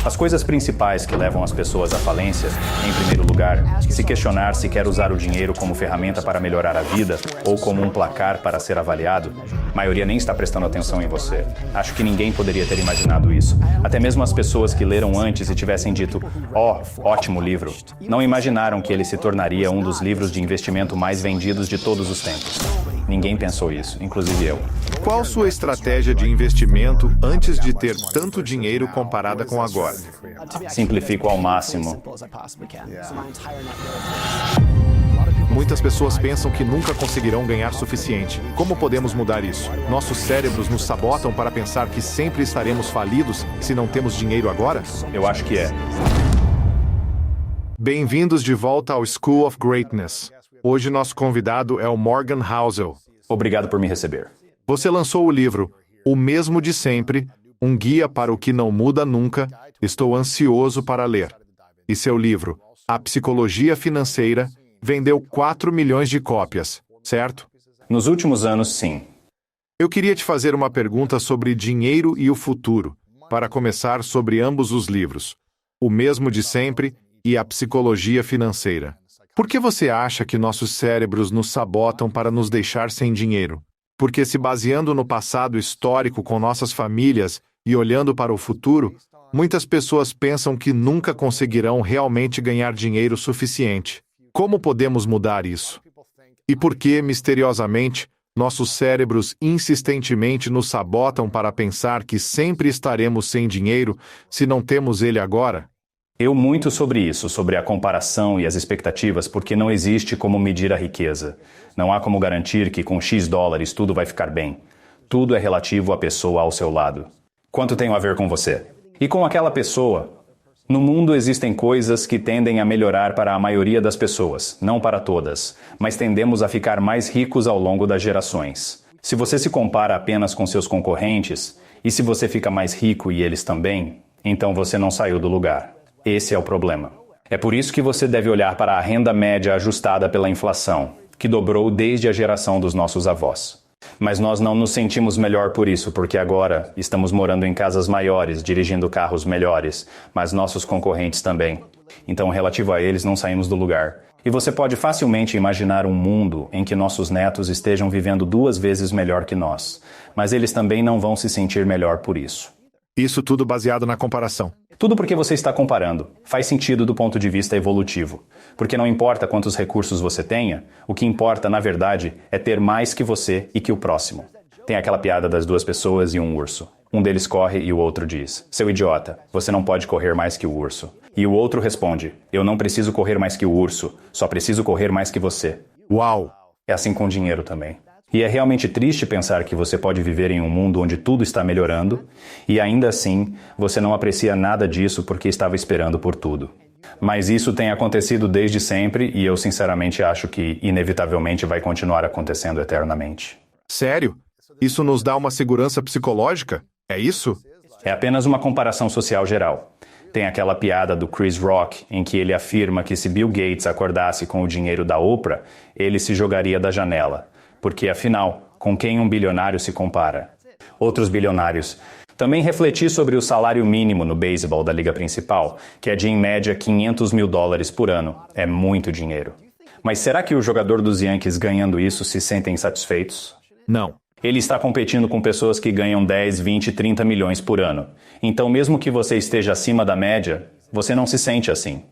As coisas principais que levam as pessoas à falência, em primeiro lugar, se questionar se quer usar o dinheiro como ferramenta para melhorar a vida ou como um placar para ser avaliado, a maioria nem está prestando atenção em você. Acho que ninguém poderia ter imaginado isso. Até mesmo as pessoas que leram antes e tivessem dito, ótimo livro, não imaginaram que ele se tornaria um dos livros de investimento mais vendidos de todos os tempos. Ninguém pensou isso, inclusive eu. Qual sua estratégia de investimento antes de ter tanto dinheiro comparada com agora? Simplifico ao máximo. Muitas pessoas pensam que nunca conseguirão ganhar suficiente. Como podemos mudar isso? Nossos cérebros nos sabotam para pensar que sempre estaremos falidos se não temos dinheiro agora? Eu acho que é. Bem-vindos de volta ao School of Greatness. Hoje nosso convidado é o Morgan Housel. Obrigado por me receber. Você lançou o livro O Mesmo de Sempre, um guia para o que não muda nunca. Estou ansioso para ler. E seu livro, A Psicologia Financeira, vendeu 4 milhões de cópias, certo? Nos últimos anos, sim. Eu queria te fazer uma pergunta sobre dinheiro e o futuro, para começar sobre ambos os livros, O Mesmo de Sempre e A Psicologia Financeira. Por que você acha que nossos cérebros nos sabotam para nos deixar sem dinheiro? Porque se baseando no passado histórico com nossas famílias e olhando para o futuro, muitas pessoas pensam que nunca conseguirão realmente ganhar dinheiro suficiente. Como podemos mudar isso? E por que, misteriosamente, nossos cérebros insistentemente nos sabotam para pensar que sempre estaremos sem dinheiro se não temos ele agora? Eu muito sobre isso, sobre a comparação e as expectativas, porque não existe como medir a riqueza. Não há como garantir que com X dólares tudo vai ficar bem. Tudo é relativo à pessoa ao seu lado. Quanto tem a ver com você? E com aquela pessoa? No mundo existem coisas que tendem a melhorar para a maioria das pessoas, não para todas, mas tendemos a ficar mais ricos ao longo das gerações. Se você se compara apenas com seus concorrentes, e se você fica mais rico e eles também, então você não saiu do lugar. Esse é o problema. É por isso que você deve olhar para a renda média ajustada pela inflação, que dobrou desde a geração dos nossos avós. Mas nós não nos sentimos melhor por isso, porque agora estamos morando em casas maiores, dirigindo carros melhores, mas nossos concorrentes também. Então, relativo a eles, não saímos do lugar. E você pode facilmente imaginar um mundo em que nossos netos estejam vivendo 2 vezes melhor que nós, mas eles também não vão se sentir melhor por isso. Isso tudo baseado na comparação. Tudo porque você está comparando. Faz sentido do ponto de vista evolutivo. Porque não importa quantos recursos você tenha, o que importa, na verdade, é ter mais que você e que o próximo. Tem aquela piada das 2 pessoas e um urso. Um deles corre e o outro diz, seu idiota, você não pode correr mais que o urso. E o outro responde, eu não preciso correr mais que o urso, só preciso correr mais que você. Uau! É assim com dinheiro também. E é realmente triste pensar que você pode viver em um mundo onde tudo está melhorando e ainda assim você não aprecia nada disso porque estava esperando por tudo. Mas isso tem acontecido desde sempre e eu sinceramente acho que inevitavelmente vai continuar acontecendo eternamente. Sério? Isso nos dá uma segurança psicológica? É isso? É apenas uma comparação social geral. Tem aquela piada do Chris Rock em que ele afirma que se Bill Gates acordasse com o dinheiro da Oprah, ele se jogaria da janela. Porque, afinal, com quem um bilionário se compara? Outros bilionários. Também refleti sobre o salário mínimo no beisebol da liga principal, que é de, em média, $500 mil por ano. É muito dinheiro. Mas será que o jogador dos Yankees ganhando isso se sentem satisfeitos? Não. Ele está competindo com pessoas que ganham 10, 20, 30 milhões por ano. Então, mesmo que você esteja acima da média, você não se sente assim.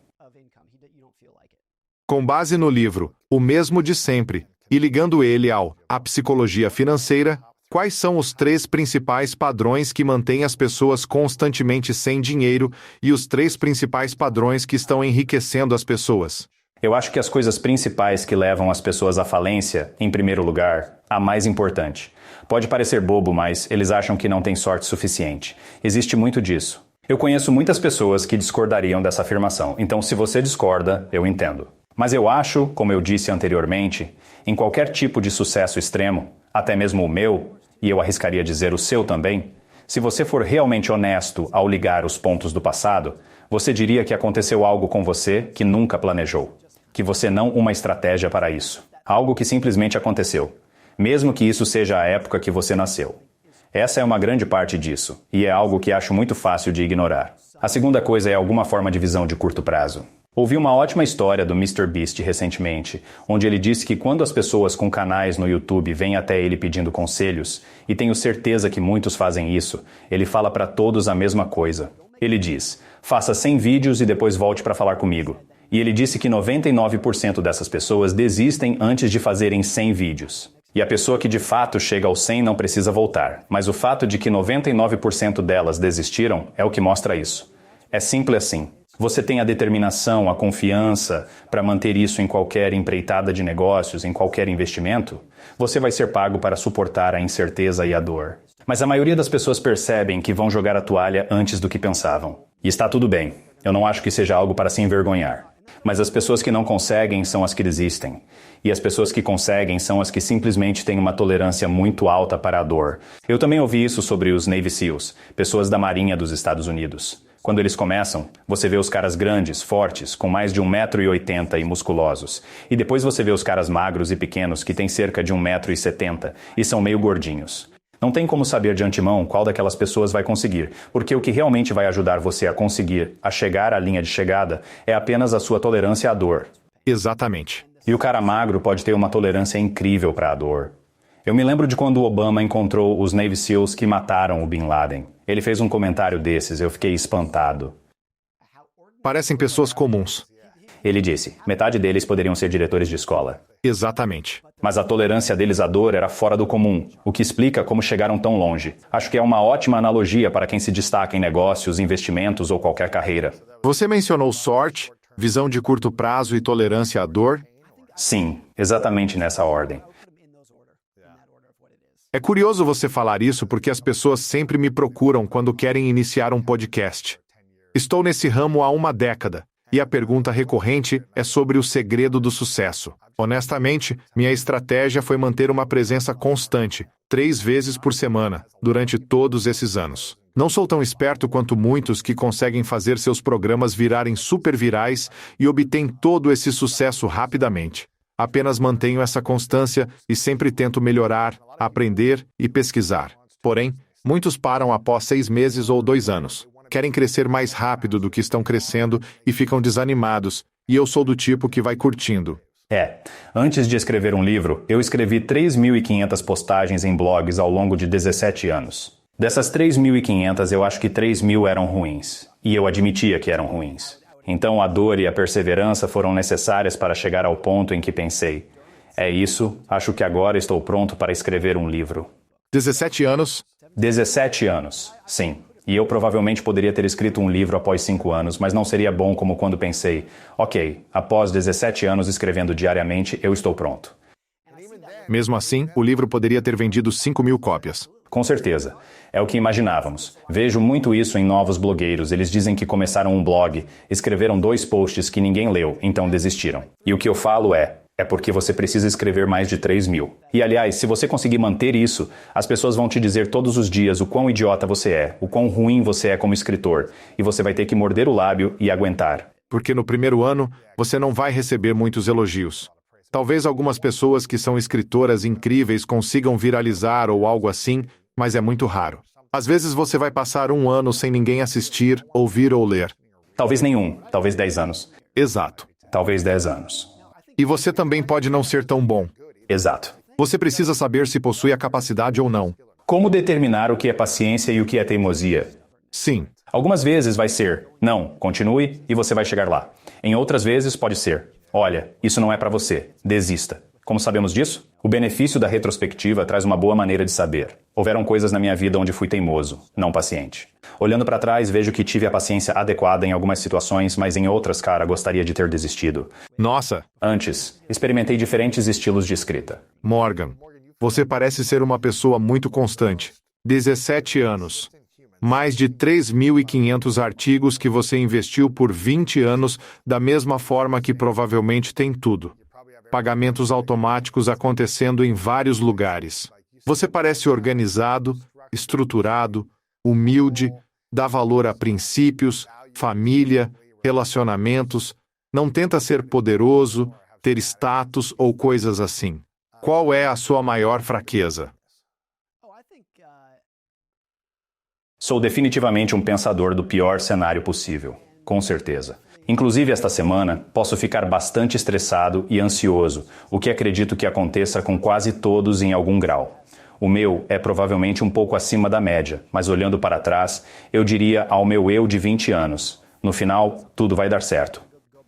Com base no livro O Mesmo de Sempre, e ligando ele ao A Psicologia Financeira, quais são os 3 principais padrões que mantêm as pessoas constantemente sem dinheiro e os 3 principais padrões que estão enriquecendo as pessoas? Eu acho que as coisas principais que levam as pessoas à falência, em primeiro lugar, a mais importante. Pode parecer bobo, mas eles acham que não têm sorte suficiente. Existe muito disso. Eu conheço muitas pessoas que discordariam dessa afirmação, então se você discorda, eu entendo. Mas eu acho, como eu disse anteriormente, em qualquer tipo de sucesso extremo, até mesmo o meu, e eu arriscaria dizer o seu também, se você for realmente honesto ao ligar os pontos do passado, você diria que aconteceu algo com você que nunca planejou. Que você não uma estratégia para isso. Algo que simplesmente aconteceu. Mesmo que isso seja a época que você nasceu. Essa é uma grande parte disso, e é algo que acho muito fácil de ignorar. A segunda coisa é alguma forma de visão de curto prazo. Ouvi uma ótima história do MrBeast recentemente, onde ele disse que quando as pessoas com canais no YouTube vêm até ele pedindo conselhos, e tenho certeza que muitos fazem isso, ele fala para todos a mesma coisa. Ele diz, faça 100 vídeos e depois volte para falar comigo. E ele disse que 99% dessas pessoas desistem antes de fazerem 100 vídeos. E a pessoa que de fato chega aos 100 não precisa voltar. Mas o fato de que 99% delas desistiram é o que mostra isso. É simples assim. Você tem a determinação, a confiança para manter isso em qualquer empreitada de negócios, em qualquer investimento? Você vai ser pago para suportar a incerteza e a dor. Mas a maioria das pessoas percebem que vão jogar a toalha antes do que pensavam. E está tudo bem. Eu não acho que seja algo para se envergonhar. Mas as pessoas que não conseguem são as que desistem. E as pessoas que conseguem são as que simplesmente têm uma tolerância muito alta para a dor. Eu também ouvi isso sobre os Navy SEALs, pessoas da Marinha dos Estados Unidos. Quando eles começam, você vê os caras grandes, fortes, com mais de 1,80 m e musculosos. E depois você vê os caras magros e pequenos que têm cerca de 1,70 m e são meio gordinhos. Não tem como saber de antemão qual daquelas pessoas vai conseguir, porque o que realmente vai ajudar você a conseguir, a chegar à linha de chegada, é apenas a sua tolerância à dor. Exatamente. E o cara magro pode ter uma tolerância incrível para a dor. Eu me lembro de quando o Obama encontrou os Navy SEALs que mataram o Bin Laden. Ele fez um comentário desses, eu fiquei espantado. Parecem pessoas comuns. Ele disse, metade deles poderiam ser diretores de escola. Exatamente. Mas a tolerância deles à dor era fora do comum, o que explica como chegaram tão longe. Acho que é uma ótima analogia para quem se destaca em negócios, investimentos ou qualquer carreira. Você mencionou sorte, visão de curto prazo e tolerância à dor? Sim, exatamente nessa ordem. É curioso você falar isso porque as pessoas sempre me procuram quando querem iniciar um podcast. Estou nesse ramo há uma década, e a pergunta recorrente é sobre o segredo do sucesso. Honestamente, minha estratégia foi manter uma presença constante, 3 vezes por semana, durante todos esses anos. Não sou tão esperto quanto muitos que conseguem fazer seus programas virarem super virais e obtêm todo esse sucesso rapidamente. Apenas mantenho essa constância e sempre tento melhorar, aprender e pesquisar. Porém, muitos param após 6 meses ou 2 anos. Querem crescer mais rápido do que estão crescendo e ficam desanimados, e eu sou do tipo que vai curtindo. Antes de escrever um livro, eu escrevi 3.500 postagens em blogs ao longo de 17 anos. Dessas 3.500, eu acho que 3.000 eram ruins. E eu admitia que eram ruins. Então a dor e a perseverança foram necessárias para chegar ao ponto em que pensei, é isso, acho que agora estou pronto para escrever um livro. 17 anos? 17 anos, sim. E eu provavelmente poderia ter escrito um livro após 5 anos, mas não seria bom como quando pensei, ok, após 17 anos escrevendo diariamente, eu estou pronto. Mesmo assim, o livro poderia ter vendido 5.000 cópias. Com certeza. É o que imaginávamos. Vejo muito isso em novos blogueiros. Eles dizem que começaram um blog, escreveram 2 posts que ninguém leu, então desistiram. E o que eu falo é porque você precisa escrever mais de 3.000. E aliás, se você conseguir manter isso, as pessoas vão te dizer todos os dias o quão idiota você é, o quão ruim você é como escritor, e você vai ter que morder o lábio e aguentar. Porque no primeiro ano, você não vai receber muitos elogios. Talvez algumas pessoas que são escritoras incríveis consigam viralizar ou algo assim, mas é muito raro. Às vezes você vai passar 1 ano sem ninguém assistir, ouvir ou ler. Talvez nenhum, talvez 10 anos. Exato. Talvez 10 anos. E você também pode não ser tão bom. Exato. Você precisa saber se possui a capacidade ou não. Como determinar o que é paciência e o que é teimosia? Sim. Algumas vezes vai ser, não, continue e você vai chegar lá. Em outras vezes pode ser, olha, isso não é para você, desista. Como sabemos disso? O benefício da retrospectiva traz uma boa maneira de saber. Houveram coisas na minha vida onde fui teimoso, não paciente. Olhando para trás, vejo que tive a paciência adequada em algumas situações, mas em outras, gostaria de ter desistido. Nossa! Antes, experimentei diferentes estilos de escrita. Morgan, você parece ser uma pessoa muito constante. 17 anos. Mais de 3.500 artigos que você investiu por 20 anos, da mesma forma que provavelmente tem tudo. Pagamentos automáticos acontecendo em vários lugares. Você parece organizado, estruturado, humilde, dá valor a princípios, família, relacionamentos, não tenta ser poderoso, ter status ou coisas assim. Qual é a sua maior fraqueza? Sou definitivamente um pensador do pior cenário possível, com certeza. Inclusive, esta semana, posso ficar bastante estressado e ansioso, o que acredito que aconteça com quase todos em algum grau. O meu é provavelmente um pouco acima da média, mas olhando para trás, eu diria ao meu eu de 20 anos. No final, tudo vai dar certo.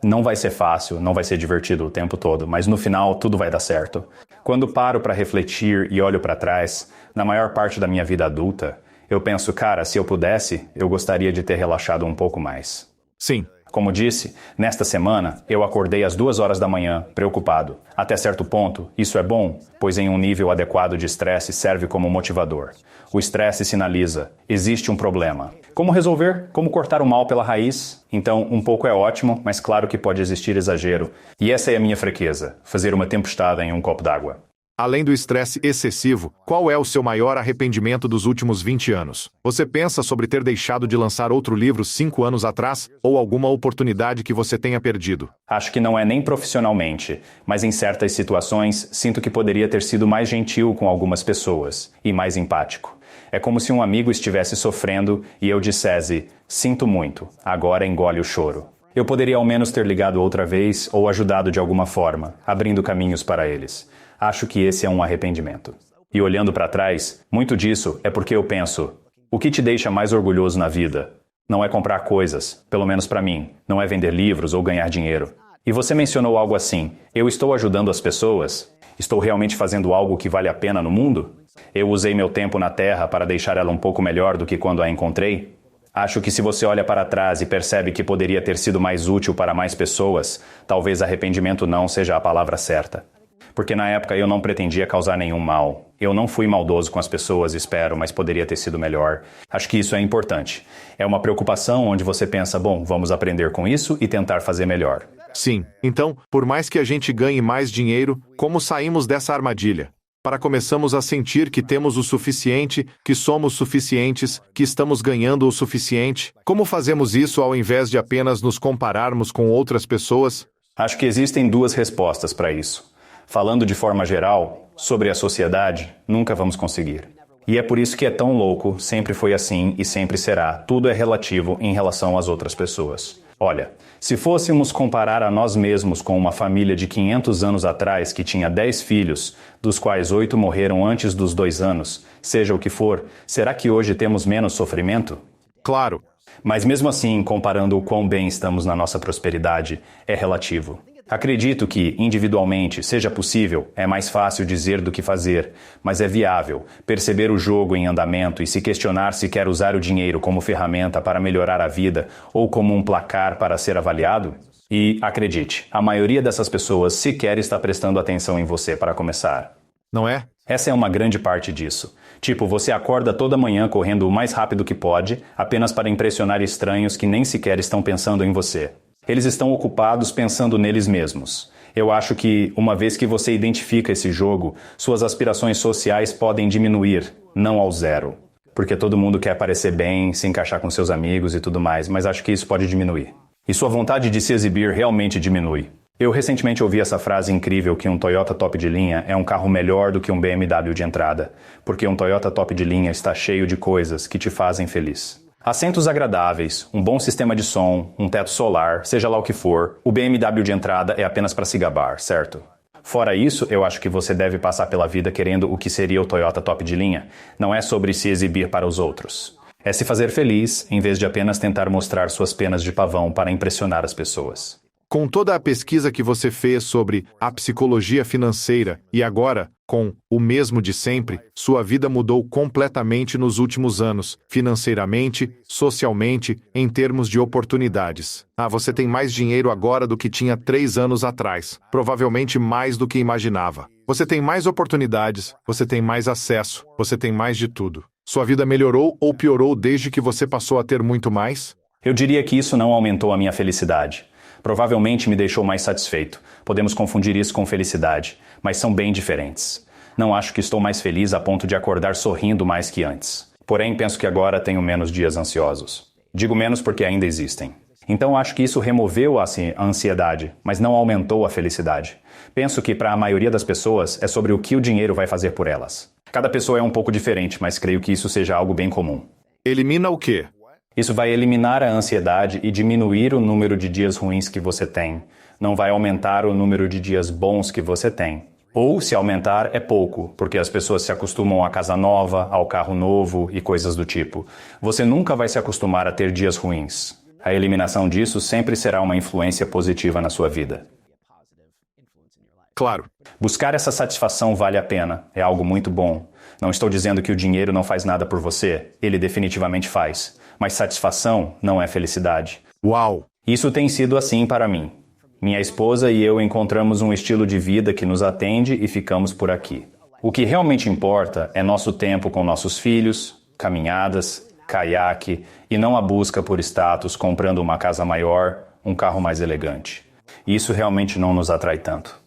Não vai ser fácil, não vai ser divertido o tempo todo, mas no final tudo vai dar certo. Quando paro para refletir e olho para trás, na maior parte da minha vida adulta, eu penso, cara, se eu pudesse, eu gostaria de ter relaxado um pouco mais. Sim. Como disse, nesta semana, eu acordei às 2 horas da manhã, preocupado. Até certo ponto, isso é bom, pois em um nível adequado de estresse serve como motivador. O estresse sinaliza, existe um problema. Como resolver? Como cortar o mal pela raiz? Então, um pouco é ótimo, mas claro que pode existir exagero. E essa é a minha fraqueza, fazer uma tempestade em um copo d'água. Além do estresse excessivo, qual é o seu maior arrependimento dos últimos 20 anos? Você pensa sobre ter deixado de lançar outro livro 5 anos atrás ou alguma oportunidade que você tenha perdido? Acho que não é nem profissionalmente, mas em certas situações sinto que poderia ter sido mais gentil com algumas pessoas e mais empático. É como se um amigo estivesse sofrendo e eu dissesse, sinto muito, agora engole o choro. Eu poderia ao menos ter ligado outra vez ou ajudado de alguma forma, abrindo caminhos para eles. Acho que esse é um arrependimento. E olhando para trás, muito disso é porque eu penso, o que te deixa mais orgulhoso na vida? Não é comprar coisas, pelo menos para mim, não é vender livros ou ganhar dinheiro. E você mencionou algo assim, eu estou ajudando as pessoas? Estou realmente fazendo algo que vale a pena no mundo? Eu usei meu tempo na Terra para deixar ela um pouco melhor do que quando a encontrei? Acho que se você olha para trás e percebe que poderia ter sido mais útil para mais pessoas, talvez arrependimento não seja a palavra certa. Porque na época eu não pretendia causar nenhum mal. Eu não fui maldoso com as pessoas, espero, mas poderia ter sido melhor. Acho que isso é importante. É uma preocupação onde você pensa, bom, vamos aprender com isso e tentar fazer melhor. Sim. Então, por mais que a gente ganhe mais dinheiro, como saímos dessa armadilha? Para começamos a sentir que temos o suficiente, que somos suficientes, que estamos ganhando o suficiente. Como fazemos isso ao invés de apenas nos compararmos com outras pessoas? Acho que existem 2 respostas para isso. Falando de forma geral, sobre a sociedade, nunca vamos conseguir. E é por isso que é tão louco, sempre foi assim e sempre será. Tudo é relativo em relação às outras pessoas. Olha, se fôssemos comparar a nós mesmos com uma família de 500 anos atrás que tinha 10 filhos, dos quais 8 morreram antes dos 2 anos, seja o que for, será que hoje temos menos sofrimento? Claro. Mas mesmo assim, comparando o quão bem estamos na nossa prosperidade, é relativo. Acredito que, individualmente, seja possível, é mais fácil dizer do que fazer, mas é viável perceber o jogo em andamento e se questionar se quer usar o dinheiro como ferramenta para melhorar a vida ou como um placar para ser avaliado? E, acredite, a maioria dessas pessoas sequer está prestando atenção em você para começar. Não é? Essa é uma grande parte disso. Tipo, você acorda toda manhã correndo o mais rápido que pode, apenas para impressionar estranhos que nem sequer estão pensando em você. Eles estão ocupados pensando neles mesmos. Eu acho que, uma vez que você identifica esse jogo, suas aspirações sociais podem diminuir, não ao zero. Porque todo mundo quer parecer bem, se encaixar com seus amigos e tudo mais, mas acho que isso pode diminuir. E sua vontade de se exibir realmente diminui. Eu recentemente ouvi essa frase incrível que um Toyota top de linha é um carro melhor do que um BMW de entrada, porque um Toyota top de linha está cheio de coisas que te fazem feliz. Assentos agradáveis, um bom sistema de som, um teto solar, seja lá o que for, o BMW de entrada é apenas para se gabar, certo? Fora isso, eu acho que você deve passar pela vida querendo o que seria o Toyota top de linha. Não é sobre se exibir para os outros. É se fazer feliz, em vez de apenas tentar mostrar suas penas de pavão para impressionar as pessoas. Com toda a pesquisa que você fez sobre a psicologia financeira e agora, com o mesmo de sempre, sua vida mudou completamente nos últimos anos, financeiramente, socialmente, em termos de oportunidades. Você tem mais dinheiro agora do que tinha 3 anos atrás, provavelmente mais do que imaginava. Você tem mais oportunidades, você tem mais acesso, você tem mais de tudo. Sua vida melhorou ou piorou desde que você passou a ter muito mais? Eu diria que isso não aumentou a minha felicidade. Provavelmente me deixou mais satisfeito. Podemos confundir isso com felicidade, mas são bem diferentes. Não acho que estou mais feliz a ponto de acordar sorrindo mais que antes. Porém, penso que agora tenho menos dias ansiosos. Digo menos porque ainda existem. Então acho que isso removeu a ansiedade, mas não aumentou a felicidade. Penso que para a maioria das pessoas é sobre o que o dinheiro vai fazer por elas. Cada pessoa é um pouco diferente, mas creio que isso seja algo bem comum. Elimina o quê? Isso vai eliminar a ansiedade e diminuir o número de dias ruins que você tem. Não vai aumentar o número de dias bons que você tem. Ou, se aumentar, é pouco, porque as pessoas se acostumam à casa nova, ao carro novo e coisas do tipo. Você nunca vai se acostumar a ter dias ruins. A eliminação disso sempre será uma influência positiva na sua vida. Claro. Buscar essa satisfação vale a pena, é algo muito bom. Não estou dizendo que o dinheiro não faz nada por você, ele definitivamente faz. Mas satisfação não é felicidade. Uau! Isso tem sido assim para mim. Minha esposa e eu encontramos um estilo de vida que nos atende e ficamos por aqui. O que realmente importa é nosso tempo com nossos filhos, caminhadas, caiaque e não a busca por status comprando uma casa maior, um carro mais elegante. Isso realmente não nos atrai tanto.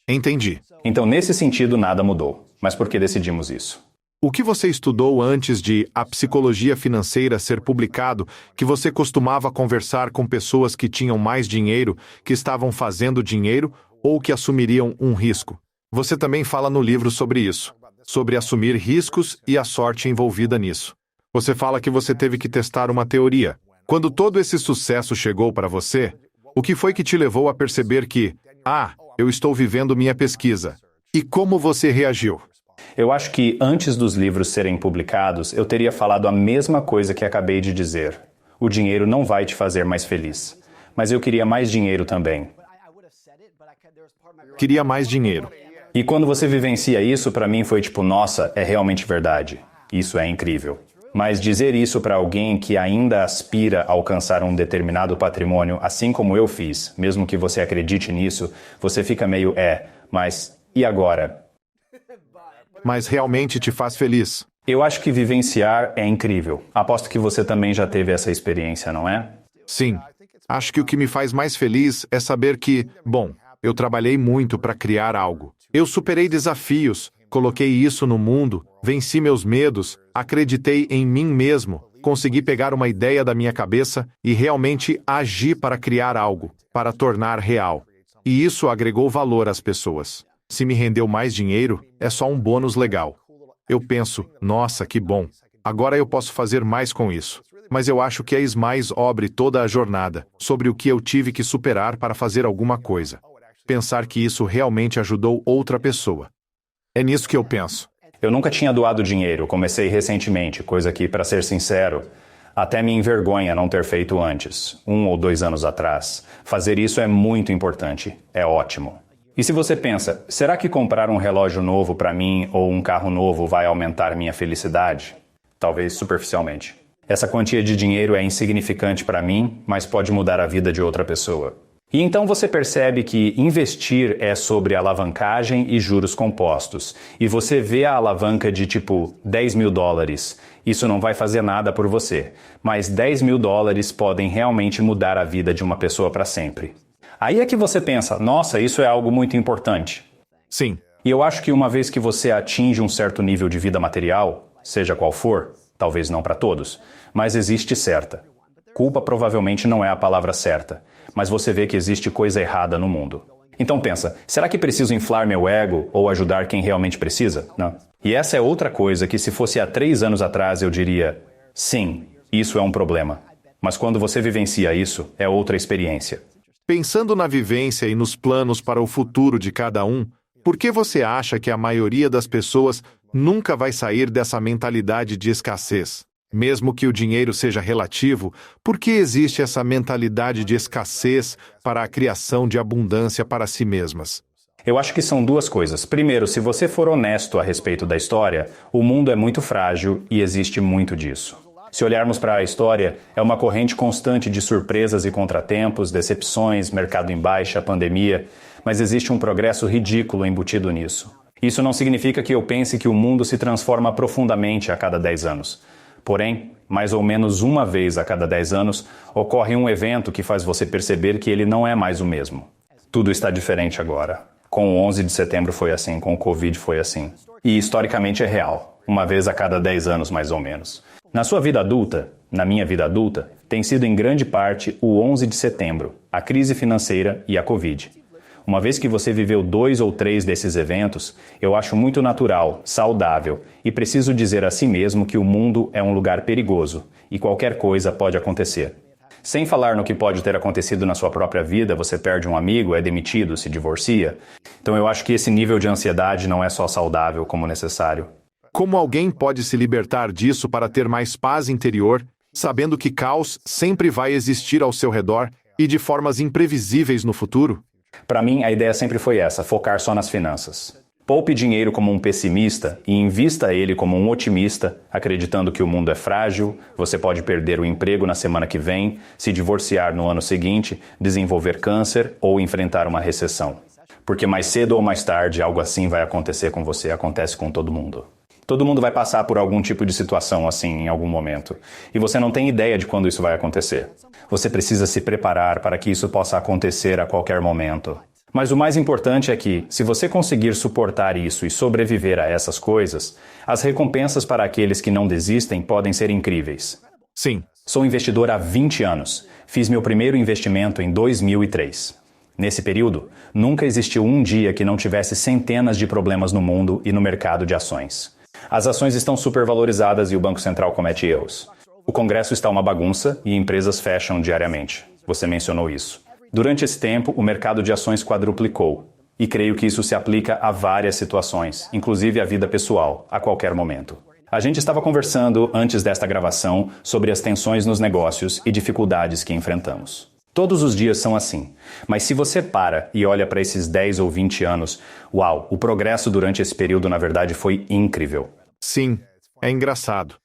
Entendi. Então, nesse sentido, nada mudou. Mas por que decidimos isso? O que você estudou antes de A Psicologia Financeira ser publicado, que você costumava conversar com pessoas que tinham mais dinheiro, que estavam fazendo dinheiro ou que assumiriam um risco? Você também fala no livro sobre isso, sobre assumir riscos e a sorte envolvida nisso. Você fala que você teve que testar uma teoria. Quando todo esse sucesso chegou para você, o que foi que te levou a perceber que, eu estou vivendo minha pesquisa? E como você reagiu? Eu acho que antes dos livros serem publicados, eu teria falado a mesma coisa que acabei de dizer. O dinheiro não vai te fazer mais feliz. Mas eu queria mais dinheiro também. Queria mais dinheiro. E quando você vivencia isso, para mim foi tipo, nossa, é realmente verdade. Isso é incrível. Mas dizer isso para alguém que ainda aspira a alcançar um determinado patrimônio, assim como eu fiz, mesmo que você acredite nisso, você fica meio, mas e agora? Mas realmente te faz feliz. Eu acho que vivenciar é incrível. Aposto que você também já teve essa experiência, não é? Sim. Acho que o que me faz mais feliz é saber que, eu trabalhei muito para criar algo. Eu superei desafios, coloquei isso no mundo, venci meus medos, acreditei em mim mesmo, consegui pegar uma ideia da minha cabeça e realmente agi para criar algo, para tornar real. E isso agregou valor às pessoas. Se me rendeu mais dinheiro, é só um bônus legal. Eu penso, nossa, que bom. Agora eu posso fazer mais com isso. Mas eu acho que é mais sobre toda a jornada, sobre o que eu tive que superar para fazer alguma coisa. Pensar que isso realmente ajudou outra pessoa. É nisso que eu penso. Eu nunca tinha doado dinheiro, comecei recentemente, coisa que, para ser sincero, até me envergonha não ter feito antes, 1 ou 2 anos atrás. Fazer isso é muito importante, é ótimo. E se você pensa, será que comprar um relógio novo para mim ou um carro novo vai aumentar minha felicidade? Talvez superficialmente. Essa quantia de dinheiro é insignificante para mim, mas pode mudar a vida de outra pessoa. E então você percebe que investir é sobre alavancagem e juros compostos. E você vê a alavanca de tipo $10.000. Isso não vai fazer nada por você. Mas $10.000 podem realmente mudar a vida de uma pessoa para sempre. Aí é que você pensa, nossa, isso é algo muito importante. Sim. E eu acho que uma vez que você atinge um certo nível de vida material, seja qual for, talvez não para todos, mas existe certa. Culpa provavelmente não é a palavra certa, mas você vê que existe coisa errada no mundo. Então pensa, será que preciso inflar meu ego ou ajudar quem realmente precisa? Não. E essa é outra coisa que se fosse há 3 anos atrás eu diria, sim, isso é um problema. Mas quando você vivencia isso, é outra experiência. Pensando na vivência e nos planos para o futuro de cada um, por que você acha que a maioria das pessoas nunca vai sair dessa mentalidade de escassez? Mesmo que o dinheiro seja relativo, por que existe essa mentalidade de escassez para a criação de abundância para si mesmas? Eu acho que são 2 coisas. Primeiro, se você for honesto a respeito da história, o mundo é muito frágil e existe muito disso. Se olharmos para a história, é uma corrente constante de surpresas e contratempos, decepções, mercado em baixa, pandemia, mas existe um progresso ridículo embutido nisso. Isso não significa que eu pense que o mundo se transforma profundamente a cada 10 anos. Porém, mais ou menos uma vez a cada 10 anos, ocorre um evento que faz você perceber que ele não é mais o mesmo. Tudo está diferente agora. Com o 11 de setembro foi assim, com o Covid foi assim. E historicamente é real, uma vez a cada 10 anos mais ou menos. Na sua vida adulta, na minha vida adulta, tem sido em grande parte o 11 de setembro, a crise financeira e a Covid. Uma vez que você viveu 2 ou 3 desses eventos, eu acho muito natural, saudável e preciso dizer a si mesmo que o mundo é um lugar perigoso e qualquer coisa pode acontecer. Sem falar no que pode ter acontecido na sua própria vida, você perde um amigo, é demitido, se divorcia. Então eu acho que esse nível de ansiedade não é só saudável como necessário. Como alguém pode se libertar disso para ter mais paz interior, sabendo que caos sempre vai existir ao seu redor e de formas imprevisíveis no futuro? Para mim, a ideia sempre foi essa, focar só nas finanças. Poupe dinheiro como um pessimista e invista ele como um otimista, acreditando que o mundo é frágil, você pode perder o emprego na semana que vem, se divorciar no ano seguinte, desenvolver câncer ou enfrentar uma recessão. Porque mais cedo ou mais tarde algo assim vai acontecer com você, acontece com todo mundo. Todo mundo vai passar por algum tipo de situação assim em algum momento. E você não tem ideia de quando isso vai acontecer. Você precisa se preparar para que isso possa acontecer a qualquer momento. Mas o mais importante é que, se você conseguir suportar isso e sobreviver a essas coisas, as recompensas para aqueles que não desistem podem ser incríveis. Sim. Sou investidor há 20 anos. Fiz meu primeiro investimento em 2003. Nesse período, nunca existiu um dia que não tivesse centenas de problemas no mundo e no mercado de ações. As ações estão supervalorizadas e o Banco Central comete erros. O Congresso está uma bagunça e empresas fecham diariamente. Você mencionou isso. Durante esse tempo, o mercado de ações quadruplicou. E creio que isso se aplica a várias situações, inclusive a vida pessoal, a qualquer momento. A gente estava conversando, antes desta gravação, sobre as tensões nos negócios e dificuldades que enfrentamos. Todos os dias são assim. Mas se você para e olha para esses 10 ou 20 anos, uau, o progresso durante esse período, na verdade, foi incrível. Sim, é engraçado.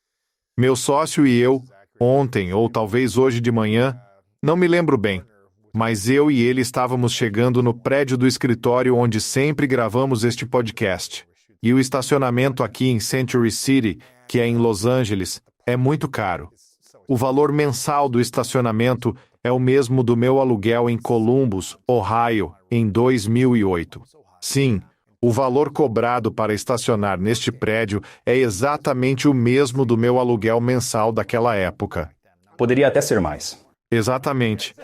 Meu sócio e eu, ontem ou talvez hoje de manhã, não me lembro bem, mas eu e ele estávamos chegando no prédio do escritório onde sempre gravamos este podcast. E o estacionamento aqui em Century City, que é em Los Angeles, é muito caro. O valor mensal do estacionamento é o mesmo do meu aluguel em Columbus, Ohio, em 2008. Sim, o valor cobrado para estacionar neste prédio é exatamente o mesmo do meu aluguel mensal daquela época. Poderia até ser mais. Exatamente.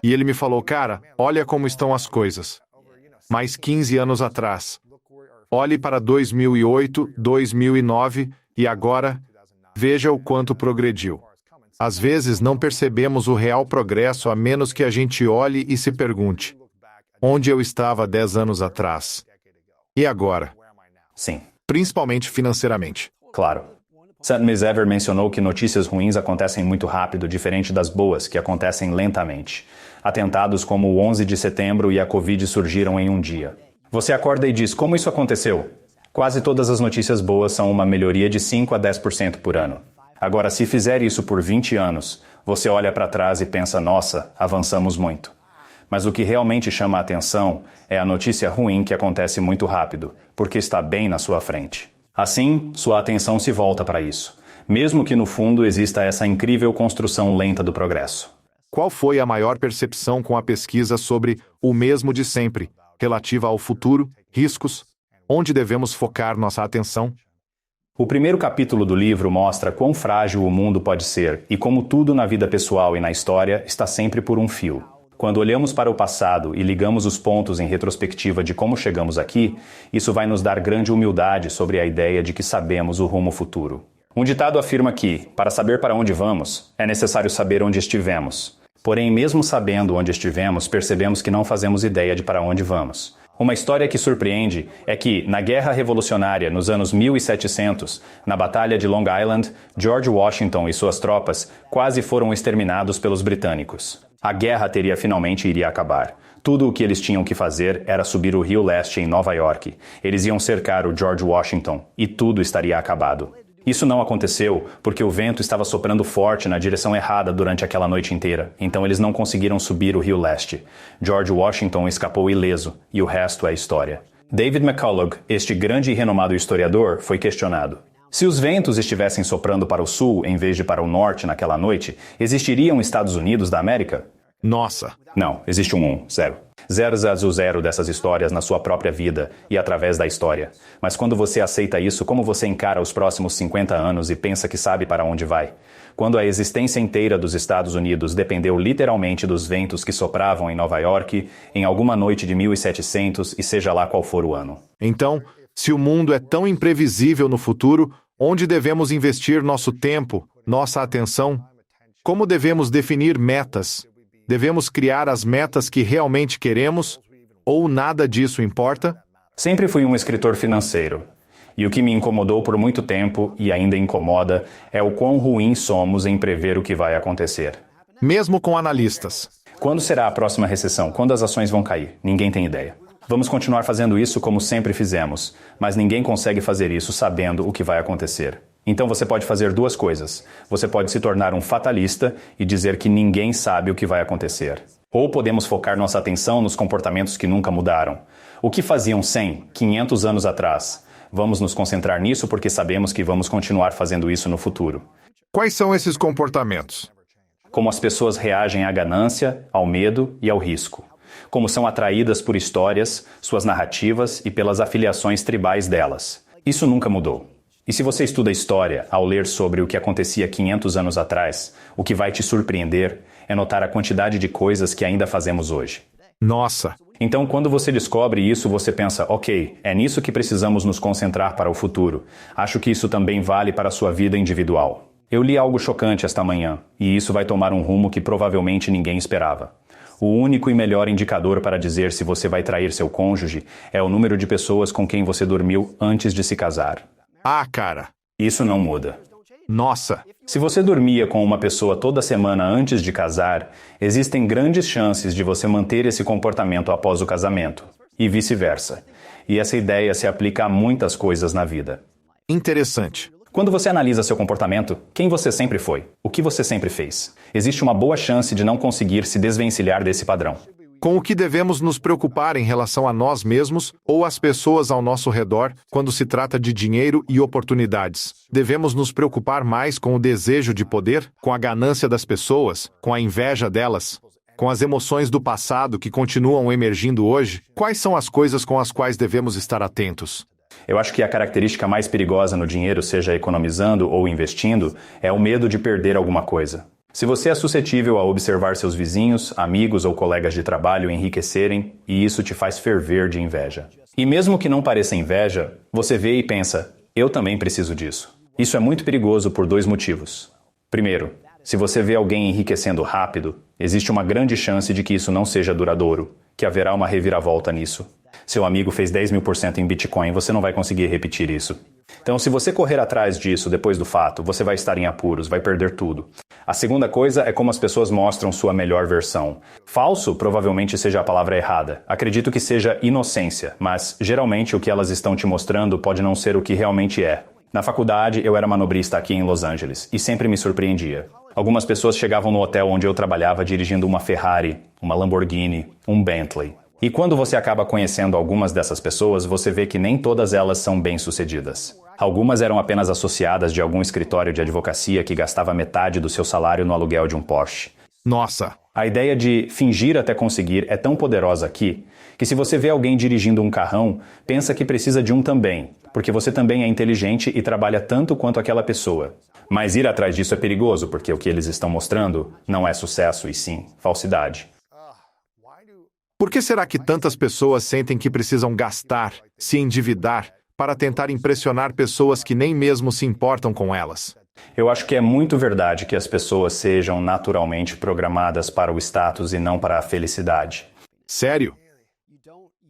E ele me falou, cara, olha como estão as coisas. Mais 15 anos atrás. Olhe para 2008, 2009 e agora, veja o quanto progrediu. Às vezes não percebemos o real progresso a menos que a gente olhe e se pergunte: onde eu estava 10 anos atrás? E agora? Sim. Principalmente financeiramente. Claro. Sam Misever mencionou que notícias ruins acontecem muito rápido, diferente das boas, que acontecem lentamente. Atentados como o 11 de setembro e a Covid surgiram em um dia. Você acorda e diz, como isso aconteceu? Quase todas as notícias boas são uma melhoria de 5 a 10% por ano. Agora, se fizer isso por 20 anos, você olha para trás e pensa, nossa, avançamos muito. Mas o que realmente chama a atenção é a notícia ruim que acontece muito rápido, porque está bem na sua frente. Assim, sua atenção se volta para isso, mesmo que no fundo exista essa incrível construção lenta do progresso. Qual foi a maior percepção com a pesquisa sobre o mesmo de sempre, relativa ao futuro, riscos, onde devemos focar nossa atenção? O primeiro capítulo do livro mostra quão frágil o mundo pode ser e como tudo na vida pessoal e na história está sempre por um fio. Quando olhamos para o passado e ligamos os pontos em retrospectiva de como chegamos aqui, isso vai nos dar grande humildade sobre a ideia de que sabemos o rumo futuro. Um ditado afirma que, para saber para onde vamos, é necessário saber onde estivemos. Porém, mesmo sabendo onde estivemos, percebemos que não fazemos ideia de para onde vamos. Uma história que surpreende é que, na Guerra Revolucionária, nos anos 1700, na Batalha de Long Island, George Washington e suas tropas quase foram exterminados pelos britânicos. A guerra finalmente iria acabar. Tudo o que eles tinham que fazer era subir o Rio Leste em Nova York. Eles iam cercar o George Washington e tudo estaria acabado. Isso não aconteceu porque o vento estava soprando forte na direção errada durante aquela noite inteira, então eles não conseguiram subir o Rio Leste. George Washington escapou ileso, e o resto é história. David McCullough, este grande e renomado historiador, foi questionado. Se os ventos estivessem soprando para o sul em vez de para o norte naquela noite, existiriam Estados Unidos da América? Nossa! Não, existe um zero. Zero dessas histórias na sua própria vida e através da história. Mas quando você aceita isso, como você encara os próximos 50 anos e pensa que sabe para onde vai? quando a existência inteira dos Estados Unidos dependeu literalmente dos ventos que sopravam em Nova York em alguma noite de 1700 e seja lá qual for o ano. Então, se o mundo é tão imprevisível no futuro, onde devemos investir nosso tempo, nossa atenção? Como devemos definir metas? Devemos criar as metas que realmente queremos? Ou nada disso importa? Sempre fui um escritor financeiro. E o que me incomodou por muito tempo, e ainda incomoda, é o quão ruins somos em prever o que vai acontecer. Mesmo com analistas. Quando será a próxima recessão? Quando as ações vão cair? Ninguém tem ideia. Vamos continuar fazendo isso como sempre fizemos, mas ninguém consegue fazer isso sabendo o que vai acontecer. Então você pode fazer duas coisas. Você pode se tornar um fatalista e dizer que ninguém sabe o que vai acontecer. Ou podemos focar nossa atenção nos comportamentos que nunca mudaram. O que faziam 100, 500 anos atrás? Vamos nos concentrar nisso porque sabemos que vamos continuar fazendo isso no futuro. Quais são esses comportamentos? Como as pessoas reagem à ganância, ao medo e ao risco. Como são atraídas por histórias, suas narrativas e pelas afiliações tribais delas. Isso nunca mudou. E se você estuda história ao ler sobre o que acontecia 500 anos atrás, o que vai te surpreender é notar a quantidade de coisas que ainda fazemos hoje. Nossa! Então, quando você descobre isso, você pensa, ok, é nisso que precisamos nos concentrar para o futuro. Acho que isso também vale para a sua vida individual. Eu li algo chocante esta manhã, e isso vai tomar um rumo que provavelmente ninguém esperava. O único e melhor indicador para dizer se você vai trair seu cônjuge é o número de pessoas com quem você dormiu antes de se casar. Ah, cara! Isso não muda. Nossa! Se você dormia com uma pessoa toda semana antes de casar, existem grandes chances de você manter esse comportamento após o casamento, e vice-versa. E essa ideia se aplica a muitas coisas na vida. Interessante. Quando você analisa seu comportamento, quem você sempre foi? O que você sempre fez? Existe uma boa chance de não conseguir se desvencilhar desse padrão. Com o que devemos nos preocupar em relação a nós mesmos ou às pessoas ao nosso redor quando se trata de dinheiro e oportunidades? Devemos nos preocupar mais com o desejo de poder, com a ganância das pessoas, com a inveja delas, com as emoções do passado que continuam emergindo hoje? Quais são as coisas com as quais devemos estar atentos? Eu acho que a característica mais perigosa no dinheiro, seja economizando ou investindo, é o medo de perder alguma coisa. Se você é suscetível a observar seus vizinhos, amigos ou colegas de trabalho enriquecerem, e isso te faz ferver de inveja. E mesmo que não pareça inveja, você vê e pensa, eu também preciso disso. Isso é muito perigoso por dois motivos. Primeiro, se você vê alguém enriquecendo rápido, existe uma grande chance de que isso não seja duradouro, que haverá uma reviravolta nisso. Seu amigo fez 10.000% em Bitcoin, você não vai conseguir repetir isso. Então, se você correr atrás disso depois do fato, você vai estar em apuros, vai perder tudo. A segunda coisa é como as pessoas mostram sua melhor versão. Falso provavelmente seja a palavra errada. Acredito que seja inocência, mas geralmente o que elas estão te mostrando pode não ser o que realmente é. Na faculdade, eu era manobrista aqui em Los Angeles e sempre me surpreendia. Algumas pessoas chegavam no hotel onde eu trabalhava dirigindo uma Ferrari, uma Lamborghini, um Bentley. E quando você acaba conhecendo algumas dessas pessoas, você vê que nem todas elas são bem-sucedidas. Algumas eram apenas associadas de algum escritório de advocacia que gastava metade do seu salário no aluguel de um Porsche. Nossa! A ideia de fingir até conseguir é tão poderosa aqui, que se você vê alguém dirigindo um carrão, pensa que precisa de um também, porque você também é inteligente e trabalha tanto quanto aquela pessoa. Mas ir atrás disso é perigoso, porque o que eles estão mostrando não é sucesso, e sim falsidade. Por que será que tantas pessoas sentem que precisam gastar, se endividar, para tentar impressionar pessoas que nem mesmo se importam com elas? Eu acho que é muito verdade que as pessoas sejam naturalmente programadas para o status e não para a felicidade. Sério?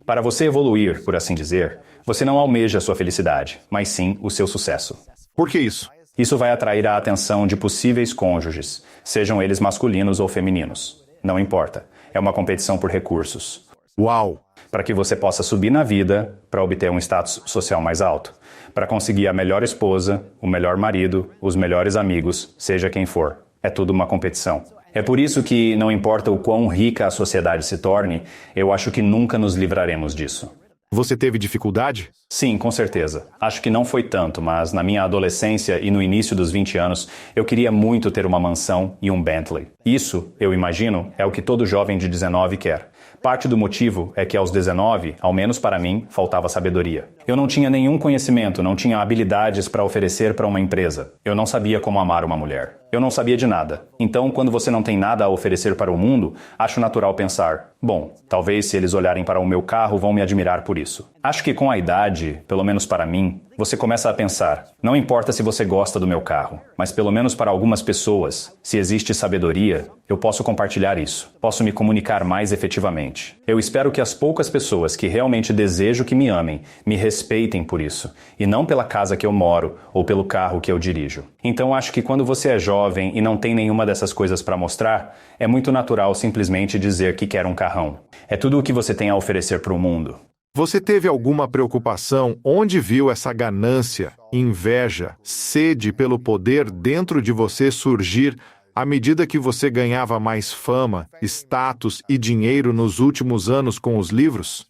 Para você evoluir, por assim dizer, você não almeja a sua felicidade, mas sim o seu sucesso. Por que isso? Isso vai atrair a atenção de possíveis cônjuges, sejam eles masculinos ou femininos. Não importa. É uma competição por recursos. Uau! Para que você possa subir na vida, para obter um status social mais alto. Para conseguir a melhor esposa, o melhor marido, os melhores amigos, seja quem for. É tudo uma competição. É por isso que, não importa o quão rica a sociedade se torne, eu acho que nunca nos livraremos disso. Você teve dificuldade? Sim, com certeza. Acho que não foi tanto, mas na minha adolescência e no início dos 20 anos, eu queria muito ter uma mansão e um Bentley. Isso, eu imagino, é o que todo jovem de 19 quer. Parte do motivo é que aos 19, ao menos para mim, faltava sabedoria. Eu não tinha nenhum conhecimento, não tinha habilidades para oferecer para uma empresa. Eu não sabia como amar uma mulher. Eu não sabia de nada. Então, quando você não tem nada a oferecer para o mundo, acho natural pensar: bom, talvez se eles olharem para o meu carro vão me admirar por isso. Acho que com a idade, pelo menos para mim, você começa a pensar: não importa se você gosta do meu carro, mas pelo menos para algumas pessoas, se existe sabedoria, eu posso compartilhar isso. Posso me comunicar mais efetivamente. Eu espero que as poucas pessoas que realmente desejo que me amem, me respeitem por isso, e não pela casa que eu moro ou pelo carro que eu dirijo. Então acho que quando você é jovem e não tem nenhuma dessas coisas para mostrar, é muito natural simplesmente dizer que quer um carrão. É tudo o que você tem a oferecer para o mundo. Você teve alguma preocupação onde viu essa ganância, inveja, sede pelo poder dentro de você surgir à medida que você ganhava mais fama, status e dinheiro nos últimos anos com os livros?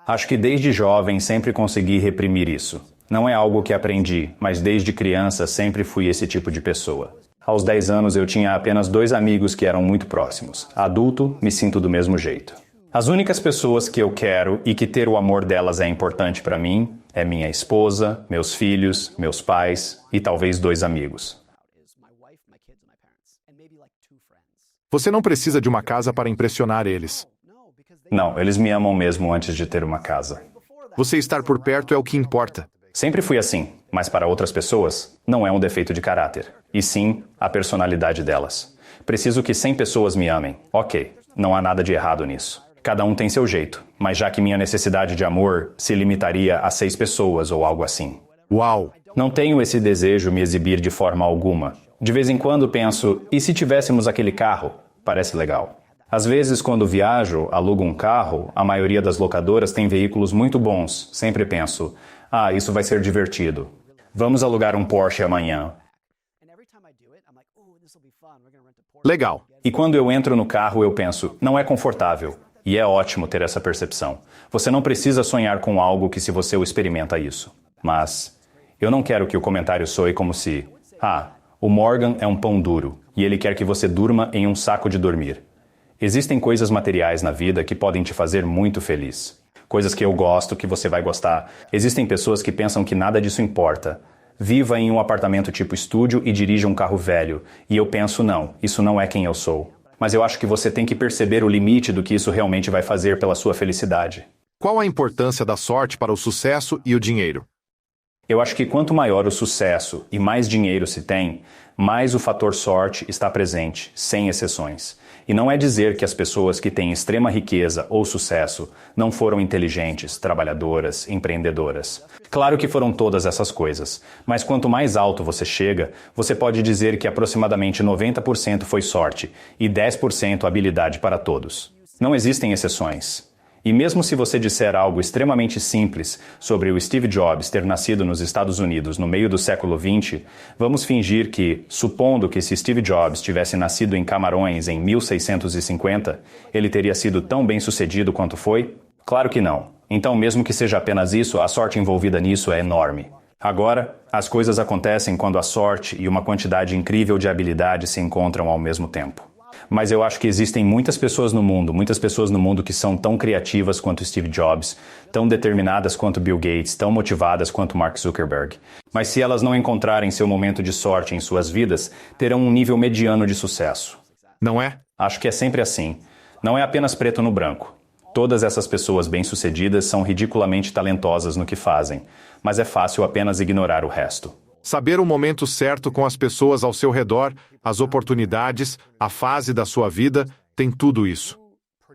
Acho que desde jovem sempre consegui reprimir isso. Não é algo que aprendi, mas desde criança sempre fui esse tipo de pessoa. Aos 10 anos eu tinha apenas 2 amigos que eram muito próximos. Adulto, me sinto do mesmo jeito. As únicas pessoas que eu quero e que ter o amor delas é importante para mim é minha esposa, meus filhos, meus pais e talvez 2 amigos. Você não precisa de uma casa para impressionar eles. Não, eles me amam mesmo antes de ter uma casa. Você estar por perto é o que importa. Sempre fui assim, mas para outras pessoas, não é um defeito de caráter, e sim a personalidade delas. Preciso que 100 pessoas me amem. Ok, não há nada de errado nisso. Cada um tem seu jeito, mas já que minha necessidade de amor se limitaria a 6 pessoas ou algo assim. Uau! Não tenho esse desejo me exibir de forma alguma. De vez em quando penso, e se tivéssemos aquele carro? Parece legal. Às vezes, quando viajo, alugo um carro, a maioria das locadoras tem veículos muito bons. Sempre penso: isso vai ser divertido. Vamos alugar um Porsche amanhã. Legal. E quando eu entro no carro, eu penso: não é confortável. E é ótimo ter essa percepção. Você não precisa sonhar com algo que se você o experimenta isso. Mas eu não quero que o comentário soe como se: o Morgan é um pão duro e ele quer que você durma em um saco de dormir. Existem coisas materiais na vida que podem te fazer muito feliz. Coisas que eu gosto, que você vai gostar. Existem pessoas que pensam que nada disso importa. Viva em um apartamento tipo estúdio e dirija um carro velho. E eu penso, não, isso não é quem eu sou. Mas eu acho que você tem que perceber o limite do que isso realmente vai fazer pela sua felicidade. Qual a importância da sorte para o sucesso e o dinheiro? Eu acho que quanto maior o sucesso e mais dinheiro se tem, mais o fator sorte está presente, sem exceções. E não é dizer que as pessoas que têm extrema riqueza ou sucesso não foram inteligentes, trabalhadoras, empreendedoras. Claro que foram todas essas coisas, mas quanto mais alto você chega, você pode dizer que aproximadamente 90% foi sorte e 10% habilidade para todos. Não existem exceções. E mesmo se você disser algo extremamente simples sobre o Steve Jobs ter nascido nos Estados Unidos no meio do século XX, vamos fingir que, supondo que se Steve Jobs tivesse nascido em Camarões em 1650, ele teria sido tão bem-sucedido quanto foi? Claro que não. Então, mesmo que seja apenas isso, a sorte envolvida nisso é enorme. Agora, as coisas acontecem quando a sorte e uma quantidade incrível de habilidade se encontram ao mesmo tempo. Mas eu acho que existem muitas pessoas no mundo que são tão criativas quanto Steve Jobs, tão determinadas quanto Bill Gates, tão motivadas quanto Mark Zuckerberg. Mas se elas não encontrarem seu momento de sorte em suas vidas, terão um nível mediano de sucesso. Não é? Acho que é sempre assim. Não é apenas preto no branco. Todas essas pessoas bem-sucedidas são ridiculamente talentosas no que fazem, mas é fácil apenas ignorar o resto. Saber o momento certo com as pessoas ao seu redor, as oportunidades, a fase da sua vida, tem tudo isso.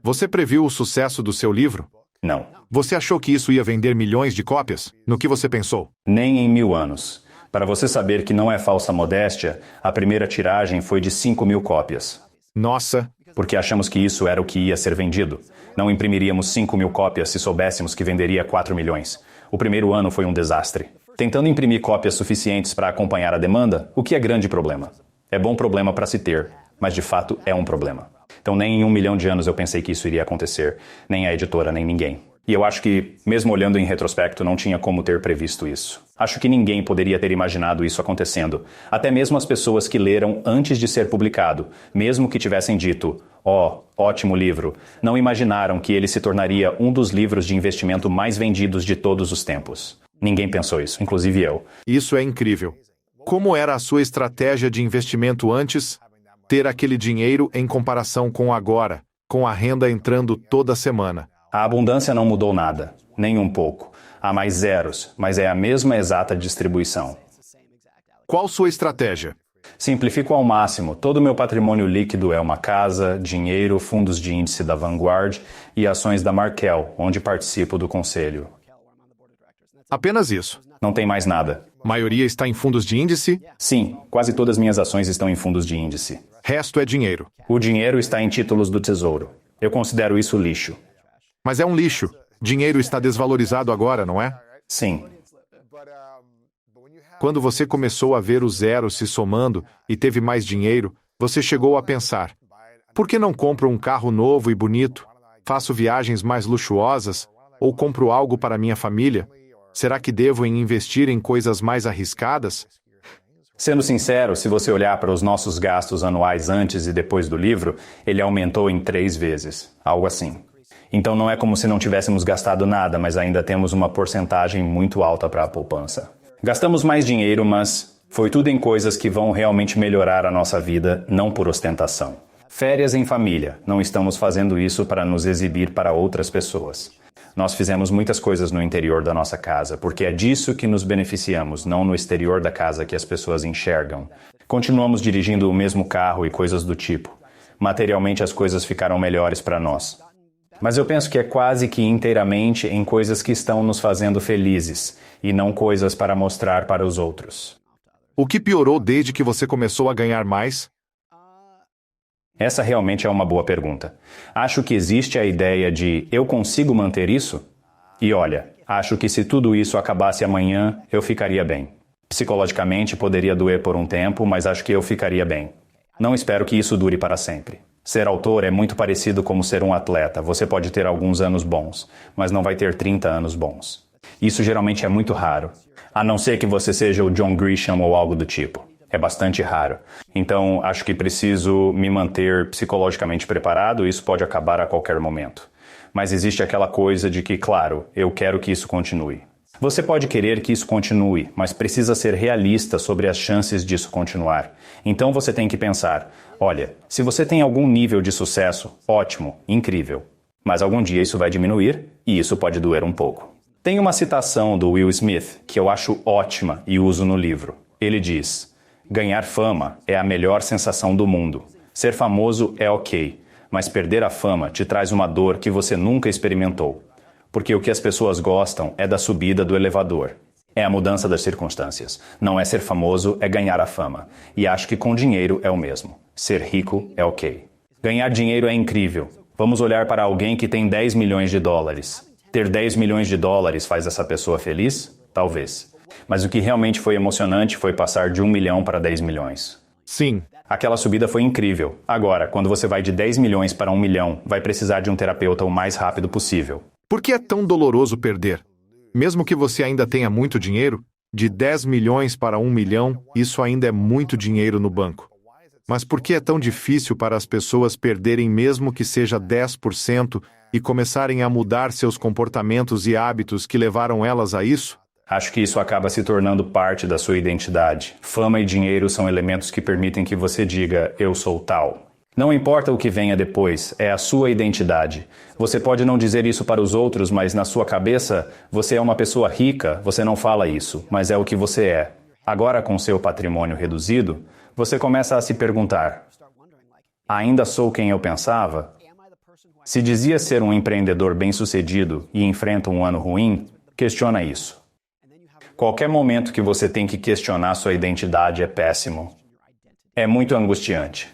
Você previu o sucesso do seu livro? Não. Você achou que isso ia vender milhões de cópias? No que você pensou? Nem em 1000 anos. Para você saber que não é falsa modéstia, a primeira tiragem foi de 5.000 cópias. Nossa! Porque achamos que isso era o que ia ser vendido. Não imprimiríamos 5.000 cópias se soubéssemos que venderia 4 milhões. O primeiro ano foi um desastre. Tentando imprimir cópias suficientes para acompanhar a demanda, o que é grande problema. É bom problema para se ter, mas de fato é um problema. Então nem em 1 milhão de anos eu pensei que isso iria acontecer, nem a editora, nem ninguém. E eu acho que, mesmo olhando em retrospecto, não tinha como ter previsto isso. Acho que ninguém poderia ter imaginado isso acontecendo. Até mesmo as pessoas que leram antes de ser publicado, mesmo que tivessem dito, Oh, ótimo livro. Não imaginaram que ele se tornaria um dos livros de investimento mais vendidos de todos os tempos. Ninguém pensou isso, inclusive eu. Isso é incrível. Como era a sua estratégia de investimento antes? Ter aquele dinheiro em comparação com agora, com a renda entrando toda semana. A abundância não mudou nada, nem um pouco. Há mais zeros, mas é a mesma exata distribuição. Qual sua estratégia? Simplifico ao máximo. Todo o meu patrimônio líquido é uma casa, dinheiro, fundos de índice da Vanguard e ações da Markel, onde participo do conselho. Apenas isso. Não tem mais nada. Maioria está em fundos de índice? Sim, quase todas minhas ações estão em fundos de índice. Resto é dinheiro. O dinheiro está em títulos do Tesouro. Eu considero isso lixo. Mas é um lixo. Dinheiro está desvalorizado agora, não é? Sim. Quando você começou a ver os zeros se somando e teve mais dinheiro, você chegou a pensar: por que não compro um carro novo e bonito? Faço viagens mais luxuosas? Ou compro algo para minha família? Será que devo investir em coisas mais arriscadas? Sendo sincero, se você olhar para os nossos gastos anuais antes e depois do livro, ele aumentou em 3 vezes. Algo assim. Então não é como se não tivéssemos gastado nada, mas ainda temos uma porcentagem muito alta para a poupança. Gastamos mais dinheiro, mas foi tudo em coisas que vão realmente melhorar a nossa vida, não por ostentação. Férias em família. Não estamos fazendo isso para nos exibir para outras pessoas. Nós fizemos muitas coisas no interior da nossa casa, porque é disso que nos beneficiamos, não no exterior da casa que as pessoas enxergam. Continuamos dirigindo o mesmo carro e coisas do tipo. Materialmente as coisas ficaram melhores para nós. Mas eu penso que é quase que inteiramente em coisas que estão nos fazendo felizes, e não coisas para mostrar para os outros. O que piorou desde que você começou a ganhar mais? Essa realmente é uma boa pergunta. Acho que existe a ideia de eu consigo manter isso? E olha, acho que se tudo isso acabasse amanhã, eu ficaria bem. Psicologicamente poderia doer por um tempo, mas acho que eu ficaria bem. Não espero que isso dure para sempre. Ser autor é muito parecido como ser um atleta. Você pode ter alguns anos bons, mas não vai ter 30 anos bons. Isso geralmente é muito raro. A não ser que você seja o John Grisham ou algo do tipo. É bastante raro. Então, acho que preciso me manter psicologicamente preparado e isso pode acabar a qualquer momento. Mas existe aquela coisa de que, claro, eu quero que isso continue. Você pode querer que isso continue, mas precisa ser realista sobre as chances disso continuar. Então você tem que pensar, olha, se você tem algum nível de sucesso, ótimo, incrível. Mas algum dia isso vai diminuir e isso pode doer um pouco. Tem uma citação do Will Smith que eu acho ótima e uso no livro. Ele diz: ganhar fama é a melhor sensação do mundo. Ser famoso é ok, mas perder a fama te traz uma dor que você nunca experimentou. Porque o que as pessoas gostam é da subida do elevador. É a mudança das circunstâncias. Não é ser famoso, é ganhar a fama. E acho que com dinheiro é o mesmo. Ser rico é ok. Ganhar dinheiro é incrível. Vamos olhar para alguém que tem 10 milhões de dólares. Ter 10 milhões de dólares faz essa pessoa feliz? Talvez. Mas o que realmente foi emocionante foi passar de 1 milhão para 10 milhões. Sim. Aquela subida foi incrível. Agora, quando você vai de 10 milhões para 1 milhão, vai precisar de um terapeuta o mais rápido possível. Por que é tão doloroso perder? Mesmo que você ainda tenha muito dinheiro, de 10 milhões para 1 milhão, isso ainda é muito dinheiro no banco. Mas por que é tão difícil para as pessoas perderem mesmo que seja 10% e começarem a mudar seus comportamentos e hábitos que levaram elas a isso? Acho que isso acaba se tornando parte da sua identidade. Fama e dinheiro são elementos que permitem que você diga, eu sou tal. Não importa o que venha depois, é a sua identidade. Você pode não dizer isso para os outros, mas na sua cabeça, você é uma pessoa rica, você não fala isso, mas é o que você é. Agora, com seu patrimônio reduzido, você começa a se perguntar, ainda sou quem eu pensava? Se dizia ser um empreendedor bem-sucedido e enfrenta um ano ruim, questiona isso. Qualquer momento que você tem que questionar sua identidade é péssimo. É muito angustiante.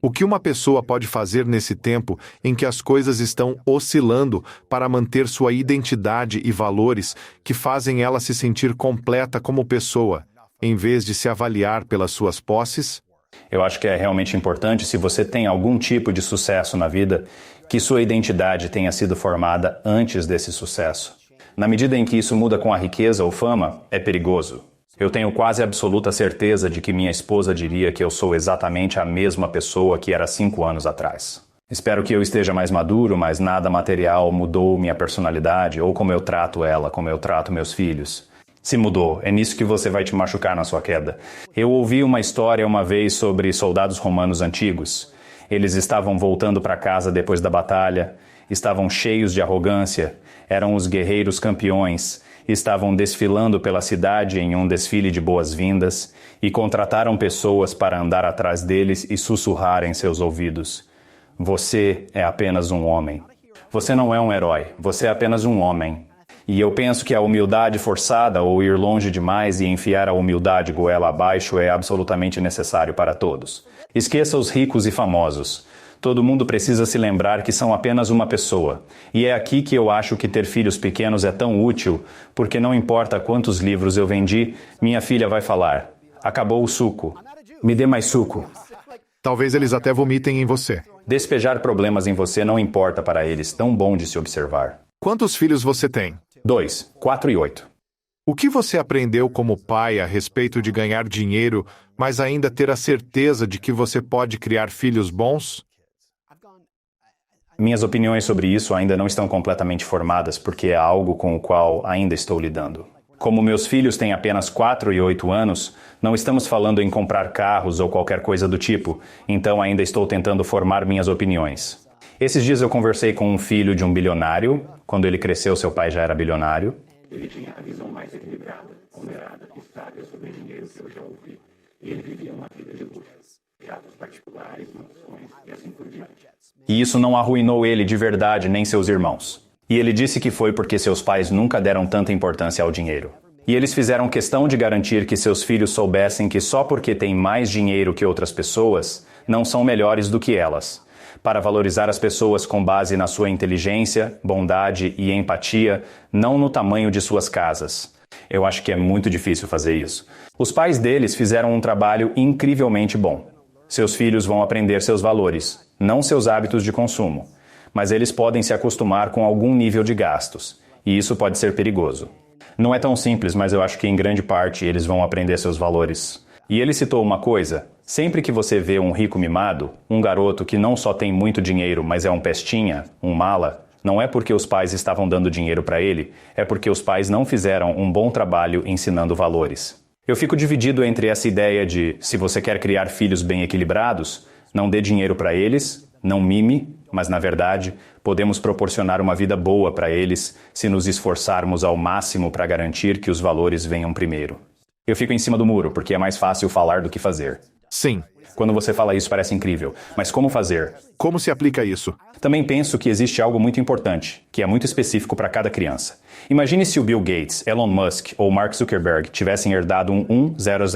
O que uma pessoa pode fazer nesse tempo em que as coisas estão oscilando para manter sua identidade e valores que fazem ela se sentir completa como pessoa, em vez de se avaliar pelas suas posses? Eu acho que é realmente importante, se você tem algum tipo de sucesso na vida, que sua identidade tenha sido formada antes desse sucesso. Na medida em que isso muda com a riqueza ou fama, é perigoso. Eu tenho quase absoluta certeza de que minha esposa diria que eu sou exatamente a mesma pessoa que era 5 anos atrás. Espero que eu esteja mais maduro, mas nada material mudou minha personalidade ou como eu trato ela, como eu trato meus filhos. Se mudou, é nisso que você vai te machucar na sua queda. Eu ouvi uma história uma vez sobre soldados romanos antigos. Eles estavam voltando para casa depois da batalha, estavam cheios de arrogância, eram os guerreiros campeões, estavam desfilando pela cidade em um desfile de boas-vindas e contrataram pessoas para andar atrás deles e sussurrar em seus ouvidos. Você é apenas um homem. Você não é um herói, você é apenas um homem. E eu penso que a humildade forçada ou ir longe demais e enfiar a humildade goela abaixo é absolutamente necessário para todos. Esqueça os ricos e famosos. Todo mundo precisa se lembrar que são apenas uma pessoa. E é aqui que eu acho que ter filhos pequenos é tão útil, porque não importa quantos livros eu vendi, minha filha vai falar: acabou o suco. Me dê mais suco. Talvez eles até vomitem em você. Despejar problemas em você não importa para eles, tão bom de se observar. Quantos filhos você tem? 2, 4 e 8. O que você aprendeu como pai a respeito de ganhar dinheiro, mas ainda ter a certeza de que você pode criar filhos bons? Minhas opiniões sobre isso ainda não estão completamente formadas, porque é algo com o qual ainda estou lidando. Como meus filhos têm apenas 4 e 8 anos, não estamos falando em comprar carros ou qualquer coisa do tipo, então ainda estou tentando formar minhas opiniões. Esses dias eu conversei com um filho de um bilionário. Quando ele cresceu, seu pai já era bilionário. Ele tinha a visão mais equilibrada, ponderada e sábia sobre dinheiro que eu já ouvi. E ele vivia uma vida de luxo, jatos particulares, mansões e assim por diante. E isso não arruinou ele de verdade, nem seus irmãos. E ele disse que foi porque seus pais nunca deram tanta importância ao dinheiro. E eles fizeram questão de garantir que seus filhos soubessem que só porque têm mais dinheiro que outras pessoas, não são melhores do que elas. Para valorizar as pessoas com base na sua inteligência, bondade e empatia, não no tamanho de suas casas. Eu acho que é muito difícil fazer isso. Os pais deles fizeram um trabalho incrivelmente bom. Seus filhos vão aprender seus valores, não seus hábitos de consumo. Mas eles podem se acostumar com algum nível de gastos, e isso pode ser perigoso. Não é tão simples, mas eu acho que em grande parte eles vão aprender seus valores. E ele citou uma coisa: sempre que você vê um rico mimado, um garoto que não só tem muito dinheiro, mas é um pestinha, um mala, não é porque os pais estavam dando dinheiro para ele, é porque os pais não fizeram um bom trabalho ensinando valores. Eu fico dividido entre essa ideia de, se você quer criar filhos bem equilibrados, não dê dinheiro para eles, não mime, mas na verdade, podemos proporcionar uma vida boa para eles se nos esforçarmos ao máximo para garantir que os valores venham primeiro. Eu fico em cima do muro, porque é mais fácil falar do que fazer. Sim. Quando você fala isso parece incrível, mas como fazer? Como se aplica isso? Também penso que existe algo muito importante, que é muito específico para cada criança. Imagine se o Bill Gates, Elon Musk ou Mark Zuckerberg tivessem herdado um 0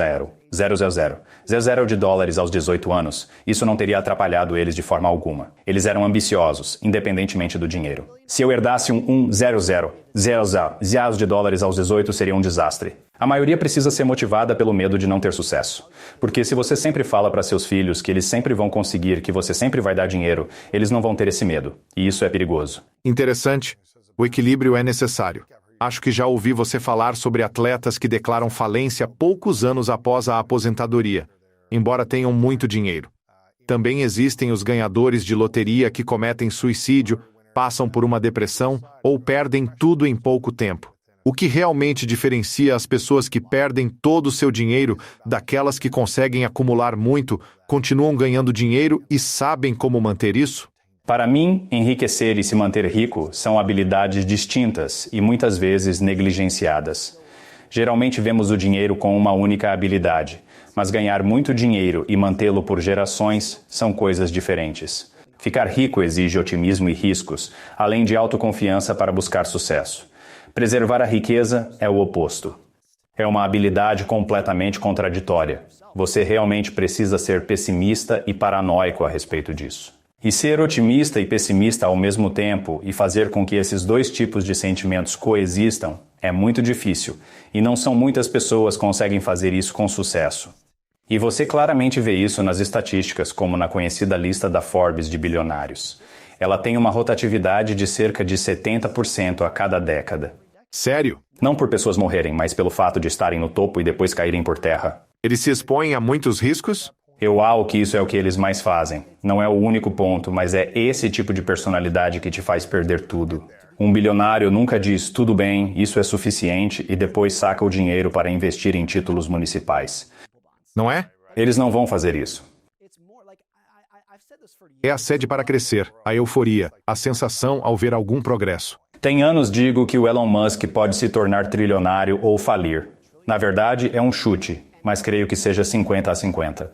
de dólares aos 18 anos. Isso não teria atrapalhado eles de forma alguma. Eles eram ambiciosos, independentemente do dinheiro. Se eu herdasse um 0 de dólares aos 18, seria um desastre. A maioria precisa ser motivada pelo medo de não ter sucesso. Porque se você sempre fala para seus filhos que eles sempre vão conseguir, que você sempre vai dar dinheiro, eles não vão ter esse medo. E isso é perigoso. Interessante. O equilíbrio é necessário. Acho que já ouvi você falar sobre atletas que declaram falência poucos anos após a aposentadoria, embora tenham muito dinheiro. Também existem os ganhadores de loteria que cometem suicídio, passam por uma depressão ou perdem tudo em pouco tempo. O que realmente diferencia as pessoas que perdem todo o seu dinheiro daquelas que conseguem acumular muito, continuam ganhando dinheiro e sabem como manter isso? Para mim, enriquecer e se manter rico são habilidades distintas e muitas vezes negligenciadas. Geralmente vemos o dinheiro com uma única habilidade, mas ganhar muito dinheiro e mantê-lo por gerações são coisas diferentes. Ficar rico exige otimismo e riscos, além de autoconfiança para buscar sucesso. Preservar a riqueza é o oposto. É uma habilidade completamente contraditória. Você realmente precisa ser pessimista e paranoico a respeito disso. E ser otimista e pessimista ao mesmo tempo e fazer com que esses dois tipos de sentimentos coexistam é muito difícil, e não são muitas pessoas que conseguem fazer isso com sucesso. E você claramente vê isso nas estatísticas, como na conhecida lista da Forbes de bilionários. Ela tem uma rotatividade de cerca de 70% a cada década. Sério? Não por pessoas morrerem, mas pelo fato de estarem no topo e depois caírem por terra. Eles se expõem a muitos riscos? Que isso é o que eles mais fazem. Não é o único ponto, mas é esse tipo de personalidade que te faz perder tudo. Um bilionário nunca diz, tudo bem, isso é suficiente, e depois saca o dinheiro para investir em títulos municipais. Não é? Eles não vão fazer isso. É a sede para crescer, a euforia, a sensação ao ver algum progresso. Tem anos digo que o Elon Musk pode se tornar trilionário ou falir. Na verdade, é um chute, mas creio que seja 50-50.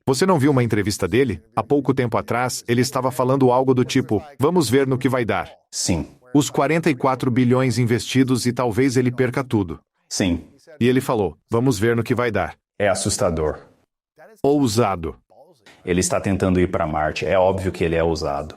Você não viu uma entrevista dele? Há pouco tempo atrás, ele estava falando algo do tipo, vamos ver no que vai dar. Sim. Os 44 bilhões investidos e talvez ele perca tudo. Sim. E ele falou, vamos ver no que vai dar. É assustador. Ousado. Ele está tentando ir para Marte, é óbvio que ele é ousado.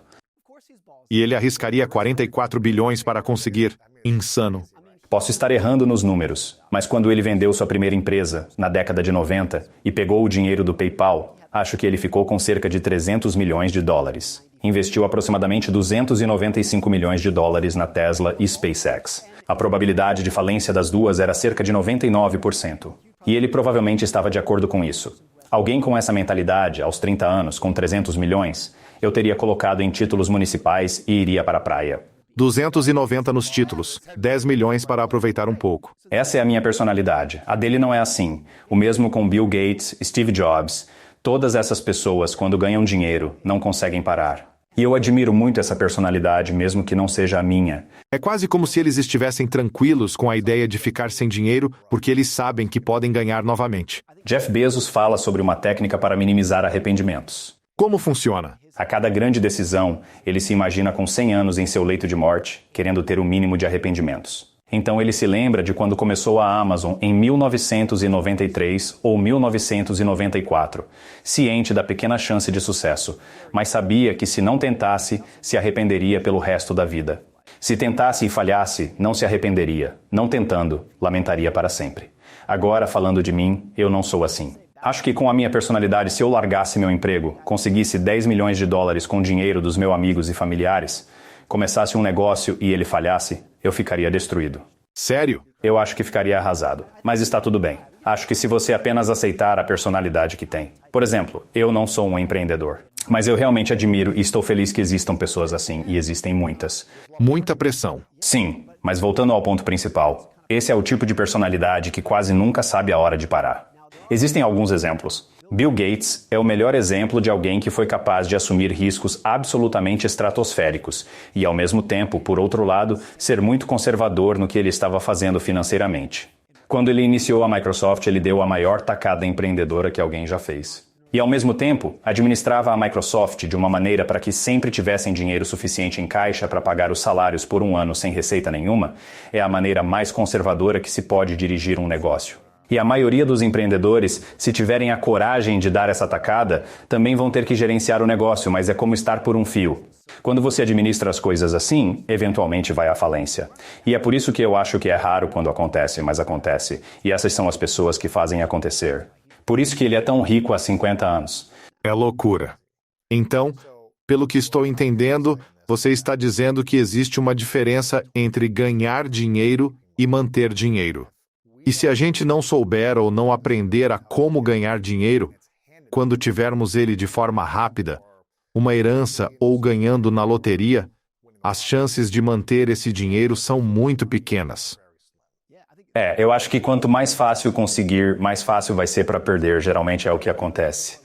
E ele arriscaria 44 bilhões para conseguir. Insano. Posso estar errando nos números, mas quando ele vendeu sua primeira empresa, na década de 90, e pegou o dinheiro do PayPal, acho que ele ficou com cerca de 300 milhões de dólares. Investiu aproximadamente 295 milhões de dólares na Tesla e SpaceX. A probabilidade de falência das duas era cerca de 99%. E ele provavelmente estava de acordo com isso. Alguém com essa mentalidade, aos 30 anos, com 300 milhões, eu teria colocado em títulos municipais e iria para a praia. 290 nos títulos, 10 milhões para aproveitar um pouco. Essa é a minha personalidade. A dele não é assim. O mesmo com Bill Gates, Steve Jobs. Todas essas pessoas, quando ganham dinheiro, não conseguem parar. E eu admiro muito essa personalidade, mesmo que não seja a minha. É quase como se eles estivessem tranquilos com a ideia de ficar sem dinheiro, porque eles sabem que podem ganhar novamente. Jeff Bezos fala sobre uma técnica para minimizar arrependimentos. Como funciona? A cada grande decisão, ele se imagina com 100 anos em seu leito de morte, querendo ter o mínimo de arrependimentos. Então ele se lembra de quando começou a Amazon em 1993 ou 1994, ciente da pequena chance de sucesso, mas sabia que se não tentasse, se arrependeria pelo resto da vida. Se tentasse e falhasse, não se arrependeria. Não tentando, lamentaria para sempre. Agora, falando de mim, eu não sou assim. Acho que com a minha personalidade, se eu largasse meu emprego, conseguisse 10 milhões de dólares com dinheiro dos meus amigos e familiares, começasse um negócio e ele falhasse, eu ficaria destruído. Sério? Eu acho que ficaria arrasado. Mas está tudo bem. Acho que se você apenas aceitar a personalidade que tem. Por exemplo, eu não sou um empreendedor. Mas eu realmente admiro e estou feliz que existam pessoas assim, e existem muitas. Muita pressão. Sim, mas voltando ao ponto principal. Esse é o tipo de personalidade que quase nunca sabe a hora de parar. Existem alguns exemplos. Bill Gates é o melhor exemplo de alguém que foi capaz de assumir riscos absolutamente estratosféricos e, ao mesmo tempo, por outro lado, ser muito conservador no que ele estava fazendo financeiramente. Quando ele iniciou a Microsoft, ele deu a maior tacada empreendedora que alguém já fez. E, ao mesmo tempo, administrava a Microsoft de uma maneira para que sempre tivessem dinheiro suficiente em caixa para pagar os salários por um ano sem receita nenhuma, é a maneira mais conservadora que se pode dirigir um negócio. E a maioria dos empreendedores, se tiverem a coragem de dar essa tacada, também vão ter que gerenciar o negócio, mas é como estar por um fio. Quando você administra as coisas assim, eventualmente vai à falência. E é por isso que eu acho que é raro quando acontece, mas acontece. E essas são as pessoas que fazem acontecer. Por isso que ele é tão rico há 50 anos. É loucura. Então, pelo que estou entendendo, você está dizendo que existe uma diferença entre ganhar dinheiro e manter dinheiro. E se a gente não souber ou não aprender a como ganhar dinheiro, quando tivermos ele de forma rápida, uma herança ou ganhando na loteria, as chances de manter esse dinheiro são muito pequenas. Eu acho que quanto mais fácil conseguir, mais fácil vai ser para perder, geralmente é o que acontece.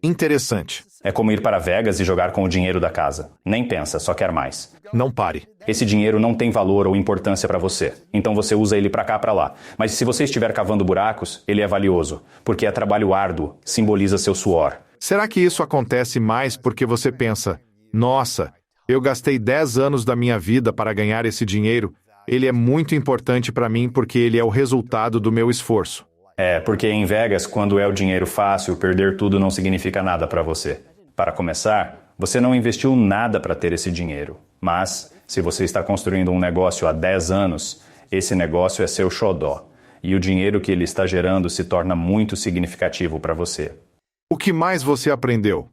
Interessante. É como ir para Vegas e jogar com o dinheiro da casa. Nem pensa, só quer mais. Não pare. Esse dinheiro não tem valor ou importância para você. Então você usa ele para cá, para lá. Mas se você estiver cavando buracos, ele é valioso, porque é trabalho árduo, simboliza seu suor. Será que isso acontece mais porque você pensa, nossa, eu gastei 10 anos da minha vida para ganhar esse dinheiro, ele é muito importante para mim porque ele é o resultado do meu esforço. Porque em Vegas, quando é o dinheiro fácil, perder tudo não significa nada para você. Para começar, você não investiu nada para ter esse dinheiro. Mas, se você está construindo um negócio há 10 anos, esse negócio é seu xodó. E o dinheiro que ele está gerando se torna muito significativo para você. O que mais você aprendeu?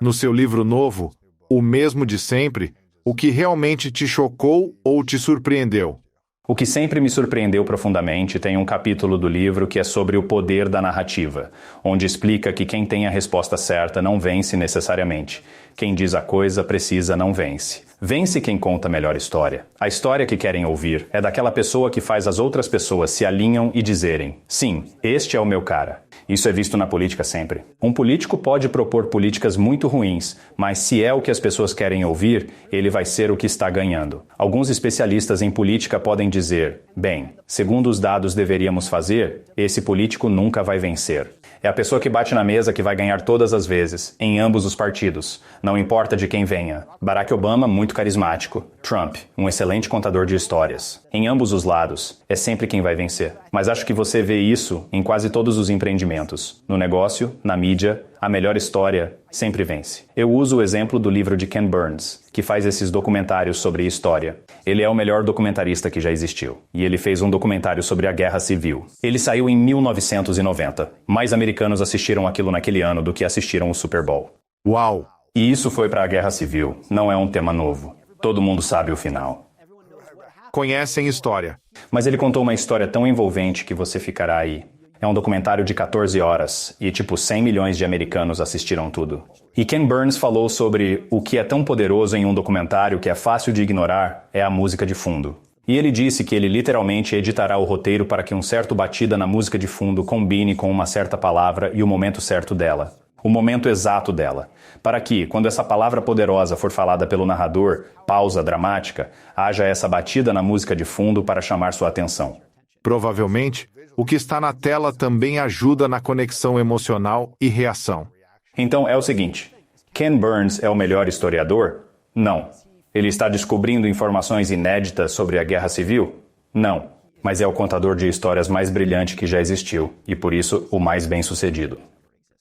No seu livro novo, O Mesmo de Sempre, o que realmente te chocou ou te surpreendeu? O que sempre me surpreendeu profundamente tem um capítulo do livro que é sobre o poder da narrativa, onde explica que quem tem a resposta certa não vence necessariamente. Quem diz a coisa precisa não vence. Vence quem conta a melhor história. A história que querem ouvir é daquela pessoa que faz as outras pessoas se alinham e dizerem: sim, este é o meu cara. Isso é visto na política sempre. Um político pode propor políticas muito ruins, mas se é o que as pessoas querem ouvir, ele vai ser o que está ganhando. Alguns especialistas em política podem dizer: bem, segundo os dados deveríamos fazer, esse político nunca vai vencer. É a pessoa que bate na mesa que vai ganhar todas as vezes, em ambos os partidos. Não importa de quem venha. Barack Obama, muito carismático. Trump, um excelente contador de histórias. Em ambos os lados, é sempre quem vai vencer. Mas acho que você vê isso em quase todos os empreendimentos. No negócio, na mídia, a melhor história sempre vence. Eu uso o exemplo do livro de Ken Burns, que faz esses documentários sobre história. Ele é o melhor documentarista que já existiu. E ele fez um documentário sobre a Guerra Civil. Ele saiu em 1990. Mais americanos assistiram aquilo naquele ano do que assistiram o Super Bowl. Uau! E isso foi para a Guerra Civil. Não é um tema novo. Todo mundo sabe o final. Conhecem história. Mas ele contou uma história tão envolvente que você ficará aí. É um documentário de 14 horas e 100 milhões de americanos assistiram tudo. E Ken Burns falou sobre o que é tão poderoso em um documentário que é fácil de ignorar é a música de fundo. E ele disse que ele literalmente editará o roteiro para que um certo batida na música de fundo combine com uma certa palavra e o momento certo dela. O momento exato dela. Para que, quando essa palavra poderosa for falada pelo narrador, pausa dramática, haja essa batida na música de fundo para chamar sua atenção. Provavelmente, o que está na tela também ajuda na conexão emocional e reação. Então é o seguinte: Ken Burns é o melhor historiador? Não. Ele está descobrindo informações inéditas sobre a Guerra Civil? Não. Mas é o contador de histórias mais brilhante que já existiu, e por isso o mais bem-sucedido.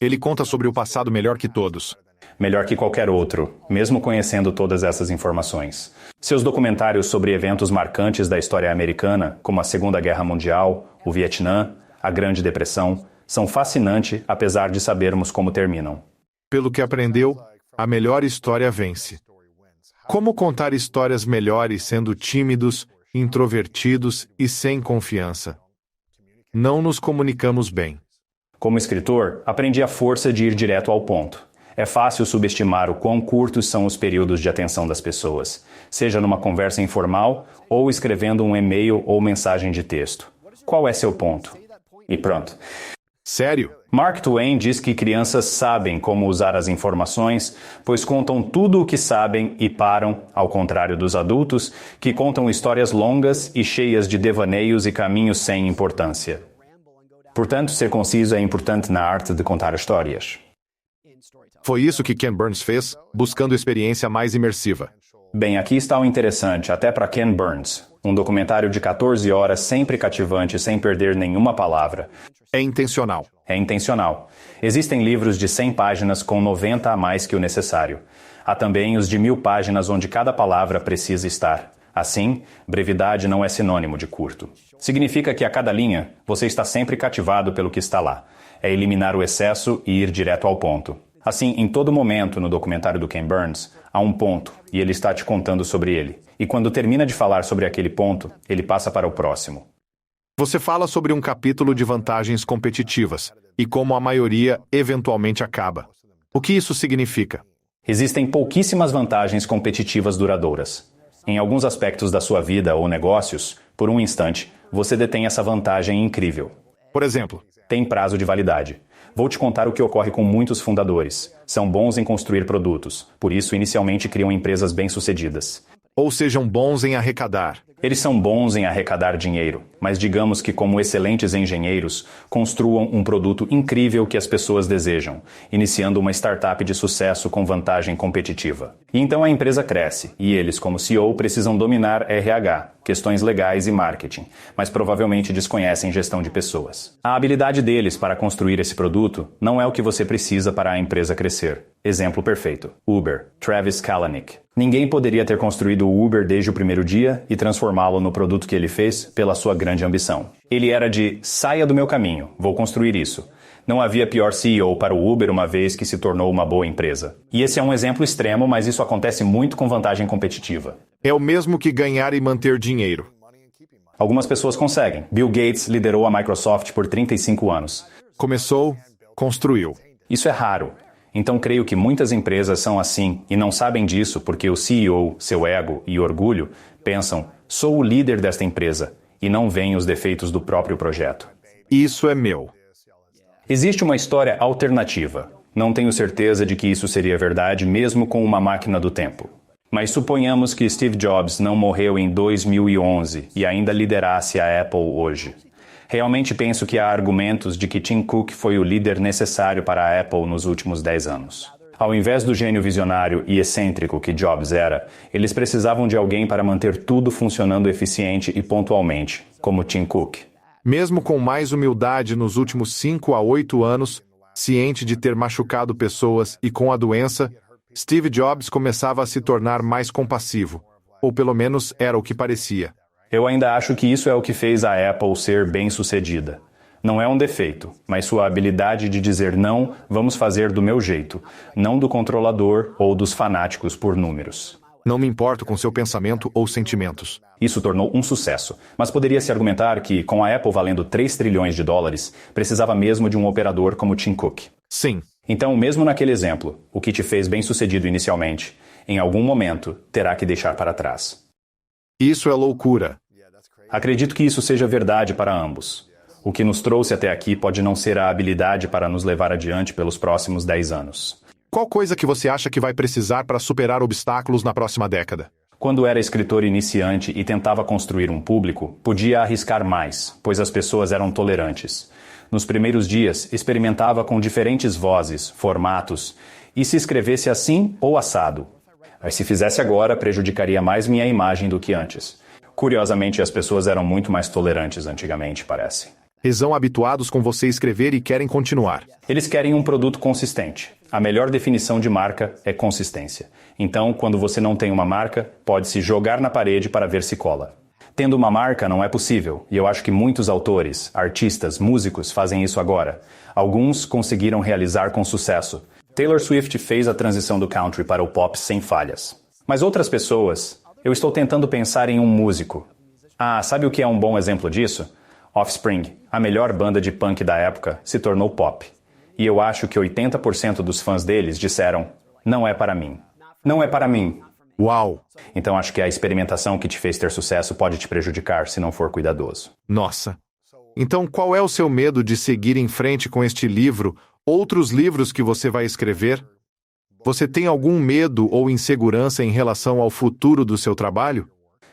Ele conta sobre o passado melhor que todos. Melhor que qualquer outro, mesmo conhecendo todas essas informações. Seus documentários sobre eventos marcantes da história americana, como a Segunda Guerra Mundial, o Vietnã, a Grande Depressão, são fascinantes apesar de sabermos como terminam. Pelo que aprendeu, a melhor história vence. Como contar histórias melhores sendo tímidos, introvertidos e sem confiança? Não nos comunicamos bem. Como escritor, aprendi a força de ir direto ao ponto. É fácil subestimar o quão curtos são os períodos de atenção das pessoas, seja numa conversa informal ou escrevendo um e-mail ou mensagem de texto. Qual é seu ponto? E pronto. Sério? Mark Twain diz que crianças sabem como usar as informações, pois contam tudo o que sabem e param, ao contrário dos adultos, que contam histórias longas e cheias de devaneios e caminhos sem importância. Portanto, ser conciso é importante na arte de contar histórias. Foi isso que Ken Burns fez, buscando experiência mais imersiva. Bem, aqui está o interessante, até para Ken Burns. Um documentário de 14 horas sempre cativante, sem perder nenhuma palavra. É intencional. É intencional. Existem livros de 100 páginas com 90 a mais que o necessário. Há também os de 1000 páginas onde cada palavra precisa estar. Assim, brevidade não é sinônimo de curto. Significa que a cada linha, você está sempre cativado pelo que está lá. É eliminar o excesso e ir direto ao ponto. Assim, em todo momento no documentário do Ken Burns, há um ponto, e ele está te contando sobre ele. E quando termina de falar sobre aquele ponto, ele passa para o próximo. Você fala sobre um capítulo de vantagens competitivas, e como a maioria eventualmente acaba. O que isso significa? Existem pouquíssimas vantagens competitivas duradouras. Em alguns aspectos da sua vida ou negócios, por um instante, você detém essa vantagem incrível. Por exemplo, tem prazo de validade. Vou te contar o que ocorre com muitos fundadores. São bons em construir produtos, por isso inicialmente criam empresas bem-sucedidas. Ou sejam bons em arrecadar. Eles são bons em arrecadar dinheiro, mas digamos que como excelentes engenheiros, construam um produto incrível que as pessoas desejam, iniciando uma startup de sucesso com vantagem competitiva. E então a empresa cresce, e eles, como CEO, precisam dominar RH, questões legais e marketing, mas provavelmente desconhecem gestão de pessoas. A habilidade deles para construir esse produto não é o que você precisa para a empresa crescer. Exemplo perfeito. Uber. Travis Kalanick. Ninguém poderia ter construído o Uber desde o primeiro dia e transformá-lo no produto que ele fez pela sua grande ambição. Ele era de saia do meu caminho, vou construir isso. Não havia pior CEO para o Uber uma vez que se tornou uma boa empresa. E esse é um exemplo extremo, mas isso acontece muito com vantagem competitiva. É o mesmo que ganhar e manter dinheiro. Algumas pessoas conseguem. Bill Gates liderou a Microsoft por 35 anos. Começou, construiu. Isso é raro. Então creio que muitas empresas são assim e não sabem disso porque o CEO, seu ego e orgulho, pensam, sou o líder desta empresa, e não veem os defeitos do próprio projeto. Isso é meu. Existe uma história alternativa. Não tenho certeza de que isso seria verdade mesmo com uma máquina do tempo. Mas suponhamos que Steve Jobs não morreu em 2011 e ainda liderasse a Apple hoje. Realmente penso que há argumentos de que Tim Cook foi o líder necessário para a Apple nos últimos 10 anos. Ao invés do gênio visionário e excêntrico que Jobs era, eles precisavam de alguém para manter tudo funcionando eficiente e pontualmente, como Tim Cook. Mesmo com mais humildade nos últimos 5 a 8 anos, ciente de ter machucado pessoas e com a doença, Steve Jobs começava a se tornar mais compassivo, ou pelo menos era o que parecia. Eu ainda acho que isso é o que fez a Apple ser bem-sucedida. Não é um defeito, mas sua habilidade de dizer não, vamos fazer do meu jeito, não do controlador ou dos fanáticos por números. Não me importo com seu pensamento ou sentimentos. Isso tornou um sucesso, mas poderia-se argumentar que, com a Apple valendo 3 trilhões de dólares, precisava mesmo de um operador como Tim Cook. Sim. Então, mesmo naquele exemplo, o que te fez bem-sucedido inicialmente, em algum momento, terá que deixar para trás. Isso é loucura. Acredito que isso seja verdade para ambos. O que nos trouxe até aqui pode não ser a habilidade para nos levar adiante pelos próximos 10 anos. Qual coisa que você acha que vai precisar para superar obstáculos na próxima década? Quando era escritor iniciante e tentava construir um público, podia arriscar mais, pois as pessoas eram tolerantes. Nos primeiros dias, experimentava com diferentes vozes, formatos, e se escrevesse assim ou assado. Mas se fizesse agora, prejudicaria mais minha imagem do que antes. Curiosamente, as pessoas eram muito mais tolerantes antigamente, parece. Estão habituados com você escrever e querem continuar. Eles querem um produto consistente. A melhor definição de marca é consistência. Então, quando você não tem uma marca, pode-se jogar na parede para ver se cola. Tendo uma marca não é possível, e eu acho que muitos autores, artistas, músicos fazem isso agora. Alguns conseguiram realizar com sucesso. Taylor Swift fez a transição do country para o pop sem falhas. Mas outras pessoas... Eu estou tentando pensar em um músico. Ah, sabe o que é um bom exemplo disso? Offspring, a melhor banda de punk da época, se tornou pop. E eu acho que 80% dos fãs deles disseram, não é para mim. Não é para mim. Uau! Então acho que a experimentação que te fez ter sucesso pode te prejudicar se não for cuidadoso. Nossa! Então qual é o seu medo de seguir em frente com este livro, outros livros que você vai escrever? Você tem algum medo ou insegurança em relação ao futuro do seu trabalho?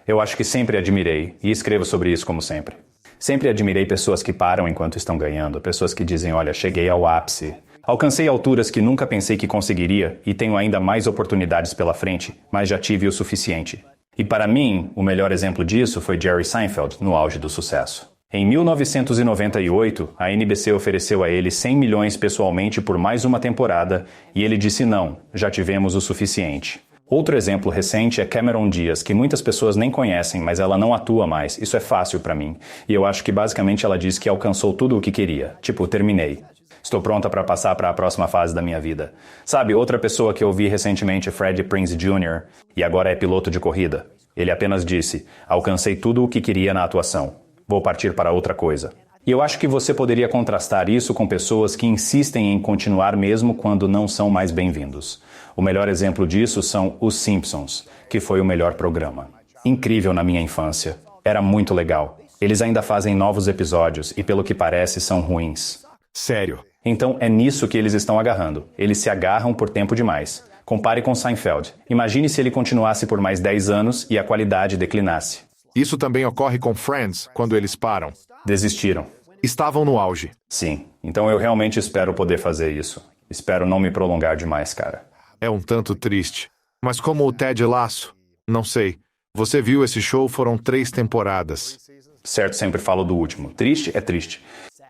Eu acho que sempre admirei, e escrevo sobre isso como sempre. Sempre admirei pessoas que param enquanto estão ganhando, pessoas que dizem, olha, cheguei ao ápice. Alcancei alturas que nunca pensei que conseguiria e tenho ainda mais oportunidades pela frente, mas já tive o suficiente. E para mim, o melhor exemplo disso foi Jerry Seinfeld, no auge do sucesso. Em 1998, a NBC ofereceu a ele 100 milhões pessoalmente por mais uma temporada e ele disse não, já tivemos o suficiente. Outro exemplo recente é Cameron Diaz, que muitas pessoas nem conhecem, mas ela não atua mais. Isso é fácil para mim. E eu acho que basicamente ela disse que alcançou tudo o que queria. Tipo, terminei. Estou pronta para passar para a próxima fase da minha vida. Sabe, outra pessoa que eu vi recentemente é Freddie Prinze Jr. e agora é piloto de corrida. Ele apenas disse, alcancei tudo o que queria na atuação. Vou partir para outra coisa. E eu acho que você poderia contrastar isso com pessoas que insistem em continuar mesmo quando não são mais bem-vindos. O melhor exemplo disso são Os Simpsons, que foi o melhor programa. Incrível na minha infância. Era muito legal. Eles ainda fazem novos episódios e, pelo que parece, são ruins. Sério? Então é nisso que eles estão agarrando. Eles se agarram por tempo demais. Compare com Seinfeld. Imagine se ele continuasse por mais 10 anos e a qualidade declinasse. Isso também ocorre com Friends, quando eles param. Desistiram. Estavam no auge. Sim. Então eu realmente espero poder fazer isso. Espero não me prolongar demais, cara. É um tanto triste. Mas como o Ted Lasso? Não sei. Você viu esse show? Foram 3 temporadas. Certo, sempre falo do último. Triste é triste.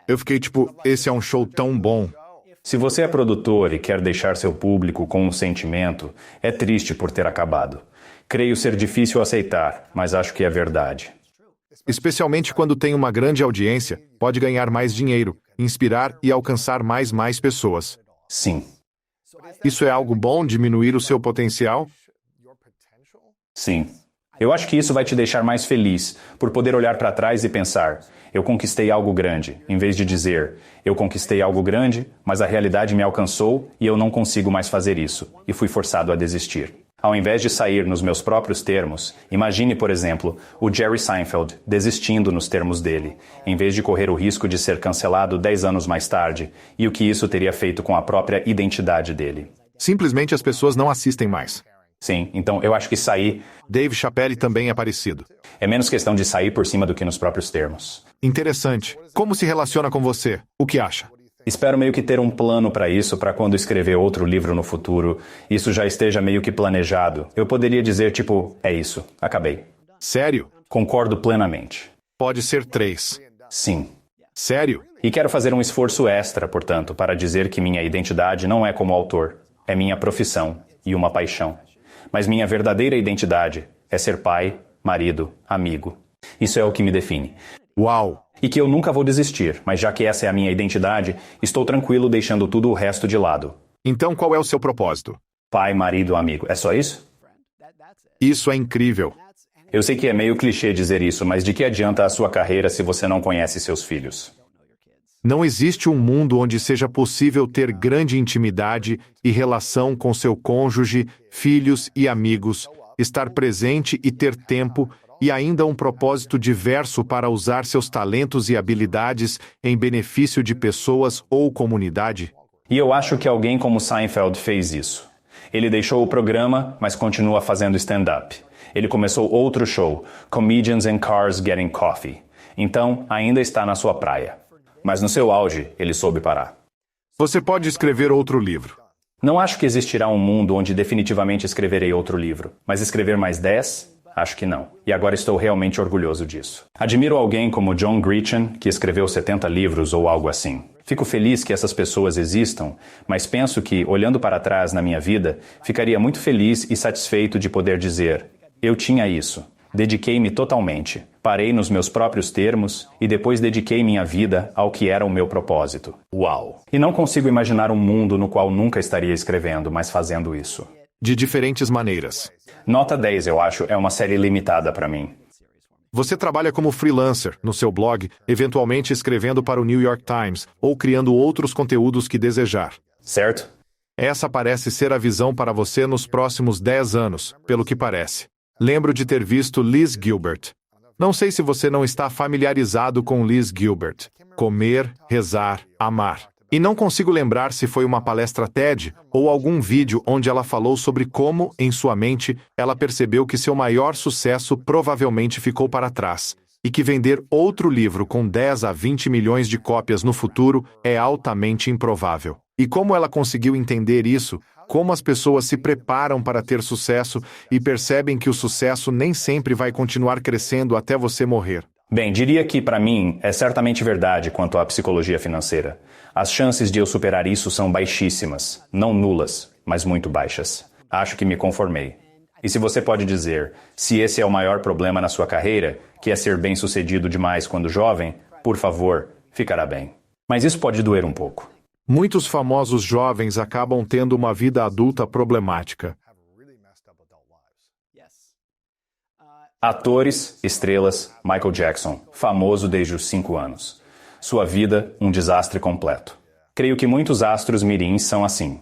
Eu fiquei tipo, esse é um show tão bom. Se você é produtor e quer deixar seu público com um sentimento, é triste por ter acabado. Creio ser difícil aceitar, mas acho que é verdade. Especialmente quando tem uma grande audiência, pode ganhar mais dinheiro, inspirar e alcançar mais pessoas. Sim. Isso é algo bom, diminuir o seu potencial? Sim. Eu acho que isso vai te deixar mais feliz, por poder olhar para trás e pensar, eu conquistei algo grande, em vez de dizer, eu conquistei algo grande, mas a realidade me alcançou e eu não consigo mais fazer isso, e fui forçado a desistir. Ao invés de sair nos meus próprios termos, imagine, por exemplo, o Jerry Seinfeld desistindo nos termos dele, em vez de correr o risco de ser cancelado 10 anos mais tarde, e o que isso teria feito com a própria identidade dele. Simplesmente as pessoas não assistem mais. Sim, então eu acho que sair Dave Chappelle também é parecido. é menos questão de sair por cima do que nos próprios termos. Interessante. Como se relaciona com você? O que acha? Espero meio que ter um plano para isso, para quando escrever outro livro no futuro, isso já esteja meio que planejado. Eu poderia dizer, tipo, é isso, acabei. Sério? Concordo plenamente. Pode ser 3. Sim. Sério? E quero fazer um esforço extra, portanto, para dizer que minha identidade não é como autor, é minha profissão e uma paixão. Mas minha verdadeira identidade é ser pai, marido, amigo. Isso é o que me define. Uau! E que eu nunca vou desistir, mas já que essa é a minha identidade, estou tranquilo deixando tudo o resto de lado. Então qual é o seu propósito? Pai, marido, amigo. É só isso? Isso é incrível. Eu sei que é meio clichê dizer isso, mas de que adianta a sua carreira se você não conhece seus filhos? Não existe um mundo onde seja possível ter grande intimidade e relação com seu cônjuge, filhos e amigos, estar presente e ter tempo, e ainda um propósito diverso para usar seus talentos e habilidades em benefício de pessoas ou comunidade? E eu acho que alguém como Seinfeld fez isso. Ele deixou o programa, mas continua fazendo stand-up. Ele começou outro show, Comedians in Cars Getting Coffee. Então, ainda está na sua praia. Mas no seu auge, ele soube parar. Você pode escrever outro livro. Não acho que existirá um mundo onde definitivamente escreverei outro livro, mas escrever mais 10? Acho que não. E agora estou realmente orgulhoso disso. Admiro alguém como John Grisham, que escreveu 70 livros ou algo assim. Fico feliz que essas pessoas existam, mas penso que, olhando para trás na minha vida, ficaria muito feliz e satisfeito de poder dizer: eu tinha isso. Dediquei-me totalmente, parei nos meus próprios termos e depois dediquei minha vida ao que era o meu propósito. Uau! E não consigo imaginar um mundo no qual nunca estaria escrevendo, mas fazendo isso. De diferentes maneiras. Nota 10, eu acho, é uma série limitada para mim. Você trabalha como freelancer, no seu blog, eventualmente escrevendo para o New York Times ou criando outros conteúdos que desejar. Certo? Essa parece ser a visão para você nos próximos 10 anos, pelo que parece. Lembro de ter visto Liz Gilbert. Não sei se você não está familiarizado com Liz Gilbert. Comer, rezar, amar. E não consigo lembrar se foi uma palestra TED ou algum vídeo onde ela falou sobre como, em sua mente, ela percebeu que seu maior sucesso provavelmente ficou para trás, e que vender outro livro com 10 a 20 milhões de cópias no futuro é altamente improvável. E como ela conseguiu entender isso, como as pessoas se preparam para ter sucesso e percebem que o sucesso nem sempre vai continuar crescendo até você morrer. Bem, diria que, para mim, é certamente verdade quanto à psicologia financeira. As chances de eu superar isso são baixíssimas, não nulas, mas muito baixas. Acho que me conformei. E se você pode dizer, se esse é o maior problema na sua carreira, que é ser bem-sucedido demais quando jovem, por favor, ficará bem. Mas isso pode doer um pouco. Muitos famosos jovens acabam tendo uma vida adulta problemática. Atores, estrelas, Michael Jackson, famoso desde os 5 anos. Sua vida, um desastre completo. Creio que muitos astros mirins são assim.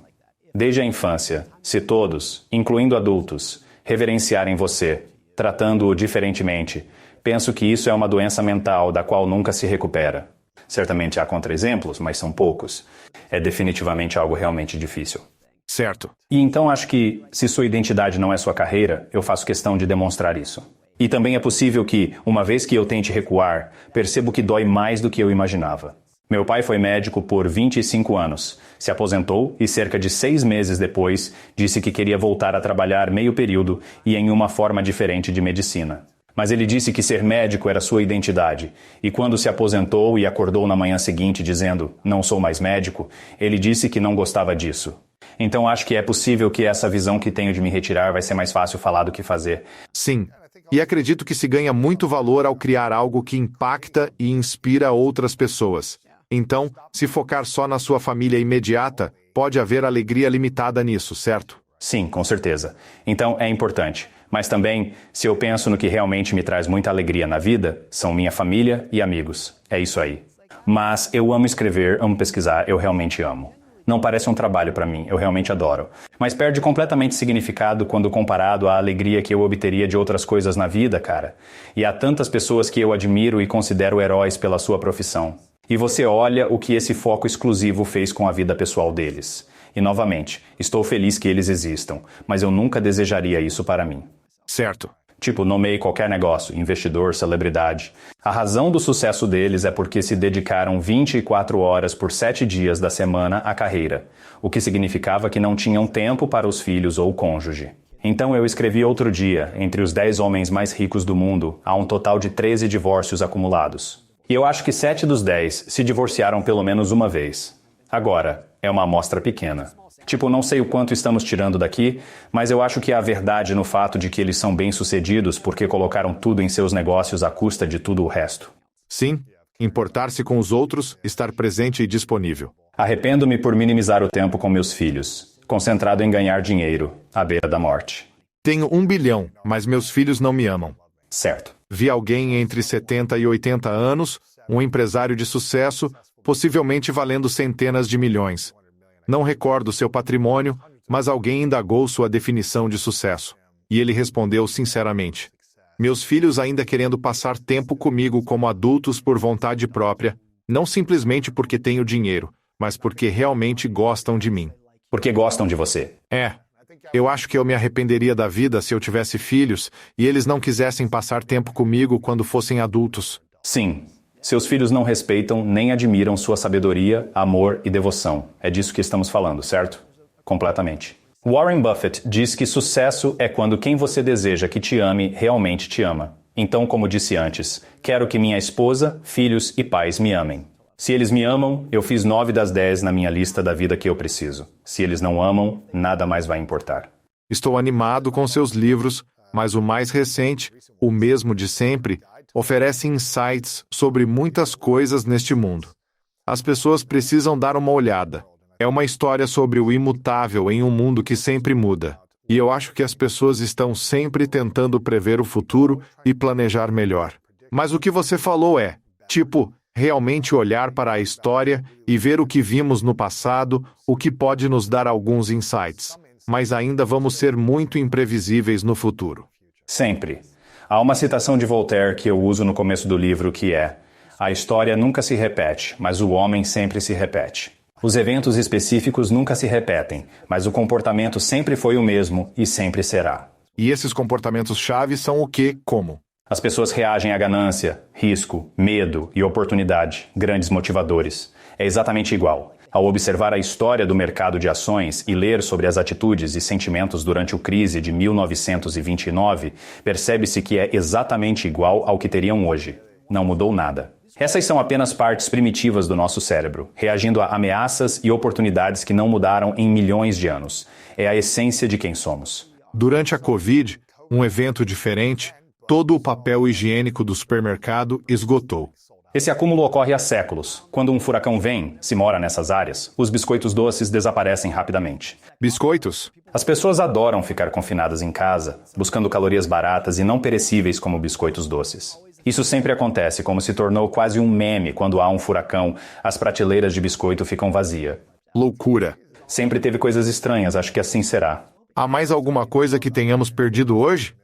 Desde a infância, se todos, incluindo adultos, reverenciarem você, tratando-o diferentemente, penso que isso é uma doença mental da qual nunca se recupera. Certamente há contra-exemplos, mas são poucos. É definitivamente algo realmente difícil. Certo. E então acho que, se sua identidade não é sua carreira, eu faço questão de demonstrar isso. E também é possível que, uma vez que eu tente recuar, percebo que dói mais do que eu imaginava. Meu pai foi médico por 25 anos, se aposentou e cerca de 6 meses depois disse que queria voltar a trabalhar meio período e em uma forma diferente de medicina. Mas ele disse que ser médico era sua identidade, e quando se aposentou e acordou na manhã seguinte dizendo, não sou mais médico, ele disse que não gostava disso. Então acho que é possível que essa visão que tenho de me retirar vai ser mais fácil falar do que fazer. Sim, e acredito que se ganha muito valor ao criar algo que impacta e inspira outras pessoas. Então, se focar só na sua família imediata, pode haver alegria limitada nisso, certo? Sim, com certeza. Então é importante. Mas também, se eu penso no que realmente me traz muita alegria na vida, são minha família e amigos. É isso aí. Mas eu amo escrever, amo pesquisar, eu realmente amo. Não parece um trabalho para mim, eu realmente adoro. Mas perde completamente significado quando comparado à alegria que eu obteria de outras coisas na vida, cara. E há tantas pessoas que eu admiro e considero heróis pela sua profissão. E você olha o que esse foco exclusivo fez com a vida pessoal deles. E novamente, estou feliz que eles existam, mas eu nunca desejaria isso para mim. Certo. Tipo, nomeie qualquer negócio, investidor, celebridade. A razão do sucesso deles é porque se dedicaram 24 horas por 7 dias da semana à carreira, o que significava que não tinham tempo para os filhos ou o cônjuge. Então eu escrevi outro dia, entre os 10 homens mais ricos do mundo, há um total de 13 divórcios acumulados. E eu acho que 7 dos 10 se divorciaram pelo menos uma vez. Agora, é uma amostra pequena. Tipo, não sei o quanto estamos tirando daqui, mas eu acho que há verdade no fato de que eles são bem-sucedidos porque colocaram tudo em seus negócios à custa de tudo o resto. Sim, importar-se com os outros, estar presente e disponível. Arrependo-me por minimizar o tempo com meus filhos, concentrado em ganhar dinheiro, à beira da morte. Tenho 1 bilhão, mas meus filhos não me amam. Certo. Vi alguém entre 70 e 80 anos, um empresário de sucesso, possivelmente valendo centenas de milhões. Não recordo seu patrimônio, mas alguém indagou sua definição de sucesso. E ele respondeu sinceramente: meus filhos ainda querendo passar tempo comigo como adultos por vontade própria, não simplesmente porque tenho dinheiro, mas porque realmente gostam de mim. Porque gostam de você. Eu acho que eu me arrependeria da vida se eu tivesse filhos e eles não quisessem passar tempo comigo quando fossem adultos. Sim. Seus filhos não respeitam nem admiram sua sabedoria, amor e devoção. É disso que estamos falando, certo? Completamente. Warren Buffett diz que sucesso é quando quem você deseja que te ame realmente te ama. Então, como disse antes, quero que minha esposa, filhos e pais me amem. Se eles me amam, eu fiz 9 das 10 na minha lista da vida que eu preciso. Se eles não amam, nada mais vai importar. Estou animado com seus livros, mas o mais recente, o mesmo de sempre, oferece insights sobre muitas coisas neste mundo. As pessoas precisam dar uma olhada. É uma história sobre o imutável em um mundo que sempre muda. E eu acho que as pessoas estão sempre tentando prever o futuro e planejar melhor. Mas o que você falou é, realmente olhar para a história e ver o que vimos no passado, o que pode nos dar alguns insights. Mas ainda vamos ser muito imprevisíveis no futuro. Sempre. Há uma citação de Voltaire que eu uso no começo do livro que é: a história nunca se repete, mas o homem sempre se repete. Os eventos específicos nunca se repetem, mas o comportamento sempre foi o mesmo e sempre será. E esses comportamentos-chave são o quê? Como? As pessoas reagem à ganância, risco, medo e oportunidade, grandes motivadores. É exatamente igual. Ao observar a história do mercado de ações e ler sobre as atitudes e sentimentos durante o crise de 1929, percebe-se que é exatamente igual ao que teriam hoje. Não mudou nada. Essas são apenas partes primitivas do nosso cérebro, reagindo a ameaças e oportunidades que não mudaram em milhões de anos. É a essência de quem somos. Durante a Covid, um evento diferente, todo o papel higiênico do supermercado esgotou. Esse acúmulo ocorre há séculos. Quando um furacão vem, se mora nessas áreas, os biscoitos doces desaparecem rapidamente. Biscoitos? As pessoas adoram ficar confinadas em casa, buscando calorias baratas e não perecíveis como biscoitos doces. Isso sempre acontece, como se tornou quase um meme quando há um furacão, as prateleiras de biscoito ficam vazias. Loucura. Sempre teve coisas estranhas, acho que assim será. Há mais alguma coisa que tenhamos perdido hoje?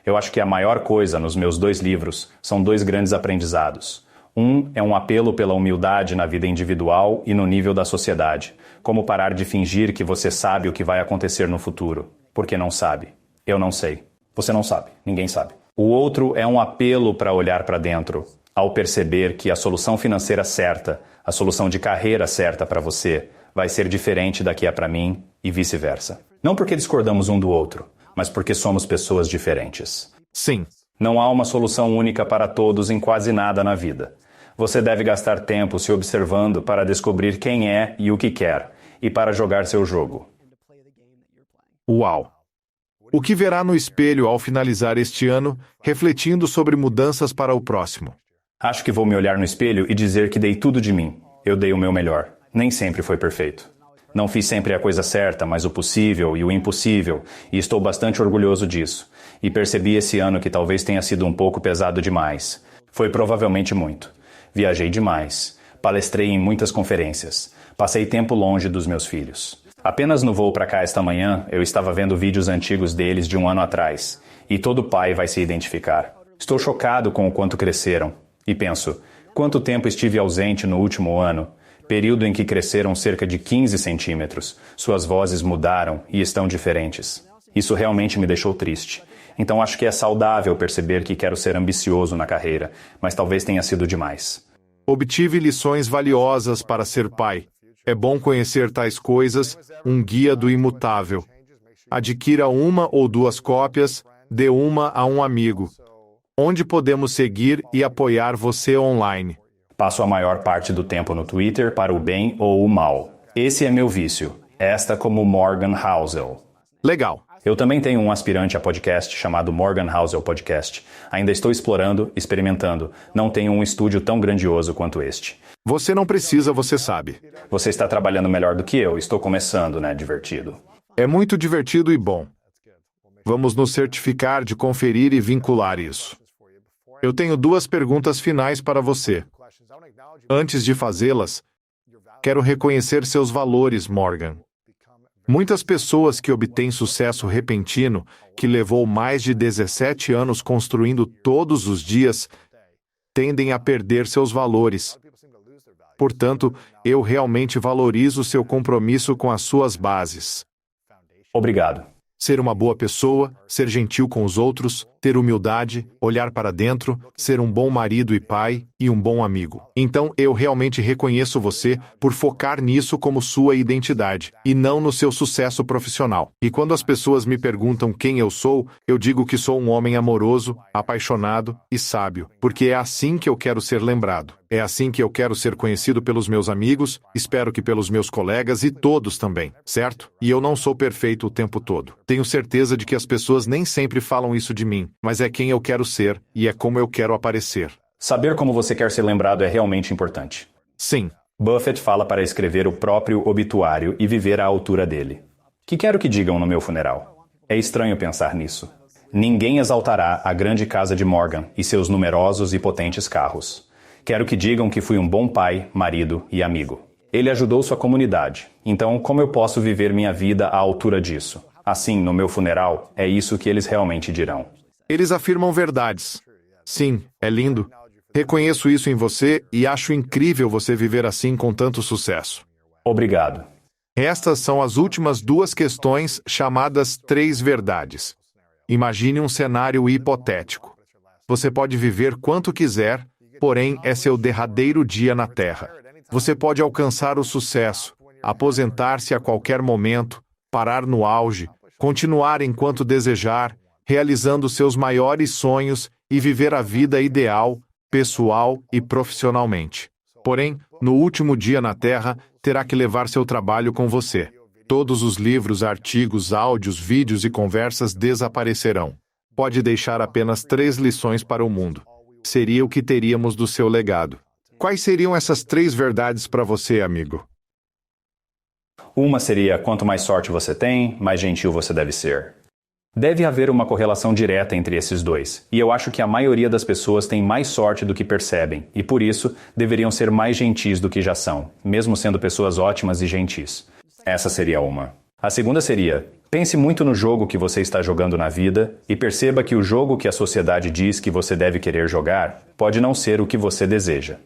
Eu acho que a maior coisa nos meus 2 livros são 2 grandes aprendizados. Um é um apelo pela humildade na vida individual e no nível da sociedade. Como parar de fingir que você sabe o que vai acontecer no futuro. Porque não sabe. Eu não sei. Você não sabe. Ninguém sabe. O outro é um apelo para olhar para dentro, ao perceber que a solução financeira certa, a solução de carreira certa para você, vai ser diferente da que é para mim e vice-versa. Não porque discordamos um do outro, mas porque somos pessoas diferentes. Sim. Não há uma solução única para todos em quase nada na vida. Você deve gastar tempo se observando para descobrir quem é e o que quer, e para jogar seu jogo. Uau! O que verá no espelho ao finalizar este ano, refletindo sobre mudanças para o próximo? Acho que vou me olhar no espelho e dizer que dei tudo de mim. Eu dei o meu melhor. Nem sempre foi perfeito. Não fiz sempre a coisa certa, mas o possível e o impossível, e estou bastante orgulhoso disso. E percebi esse ano que talvez tenha sido um pouco pesado demais. Foi provavelmente muito. Viajei demais. Palestrei em muitas conferências. Passei tempo longe dos meus filhos. Apenas no voo para cá esta manhã, eu estava vendo vídeos antigos deles de um ano atrás. E todo pai vai se identificar. Estou chocado com o quanto cresceram. E penso, quanto tempo estive ausente no último ano? Período em que cresceram cerca de 15 centímetros. Suas vozes mudaram e estão diferentes. Isso realmente me deixou triste. Então acho que é saudável perceber que quero ser ambicioso na carreira, mas talvez tenha sido demais. Obtive lições valiosas para ser pai. É bom conhecer tais coisas, um guia do imutável. Adquira uma ou duas cópias, dê uma a um amigo. Onde podemos seguir e apoiar você online? Passo a maior parte do tempo no Twitter para o bem ou o mal. Esse é meu vício. Esta como Morgan Housel. Legal. Eu também tenho um aspirante a podcast chamado Morgan Housel Podcast. Ainda estou explorando, experimentando. Não tenho um estúdio tão grandioso quanto este. Você não precisa, você sabe. Você está trabalhando melhor do que eu. Estou começando, né? Divertido. É muito divertido e bom. Vamos nos certificar de conferir e vincular isso. Eu tenho duas perguntas finais para você. Antes de fazê-las, quero reconhecer seus valores, Morgan. Muitas pessoas que obtêm sucesso repentino, que levou mais de 17 anos construindo todos os dias, tendem a perder seus valores. Portanto, eu realmente valorizo seu compromisso com as suas bases. Obrigado. Ser uma boa pessoa, ser gentil com os outros, ter humildade, olhar para dentro, ser um bom marido e pai e um bom amigo. Então, eu realmente reconheço você por focar nisso como sua identidade, e não no seu sucesso profissional. E quando as pessoas me perguntam quem eu sou, eu digo que sou um homem amoroso, apaixonado e sábio, porque é assim que eu quero ser lembrado. É assim que eu quero ser conhecido pelos meus amigos, espero que pelos meus colegas e todos também, certo? E eu não sou perfeito o tempo todo. Tenho certeza de que as pessoas nem sempre falam isso de mim, mas é quem eu quero ser e é como eu quero aparecer. Saber como você quer ser lembrado é realmente importante. Sim. Buffett fala para escrever o próprio obituário e viver à altura dele. Que quero que digam no meu funeral? É estranho pensar nisso. Ninguém exaltará a grande casa de Morgan e seus numerosos e potentes carros. Quero que digam que fui um bom pai, marido e amigo. Ele ajudou sua comunidade. Então, como eu posso viver minha vida à altura disso? Assim, no meu funeral, é isso que eles realmente dirão. Eles afirmam verdades. Sim, é lindo. Reconheço isso em você e acho incrível você viver assim com tanto sucesso. Obrigado. Estas são as últimas duas questões chamadas 3 verdades. Imagine um cenário hipotético. Você pode viver quanto quiser, porém é seu derradeiro dia na Terra. Você pode alcançar o sucesso, aposentar-se a qualquer momento, parar no auge, continuar enquanto desejar, realizando seus maiores sonhos e viver a vida ideal, pessoal e profissionalmente. Porém, no último dia na Terra, terá que levar seu trabalho com você. Todos os livros, artigos, áudios, vídeos e conversas desaparecerão. Pode deixar apenas 3 lições para o mundo. Seria o que teríamos do seu legado. Quais seriam essas 3 verdades para você, amigo? Uma seria: quanto mais sorte você tem, mais gentil você deve ser. Deve haver uma correlação direta entre esses dois, e eu acho que a maioria das pessoas tem mais sorte do que percebem, e por isso deveriam ser mais gentis do que já são, mesmo sendo pessoas ótimas e gentis. Essa seria uma. A segunda seria: pense muito no jogo que você está jogando na vida e perceba que o jogo que a sociedade diz que você deve querer jogar pode não ser o que você deseja.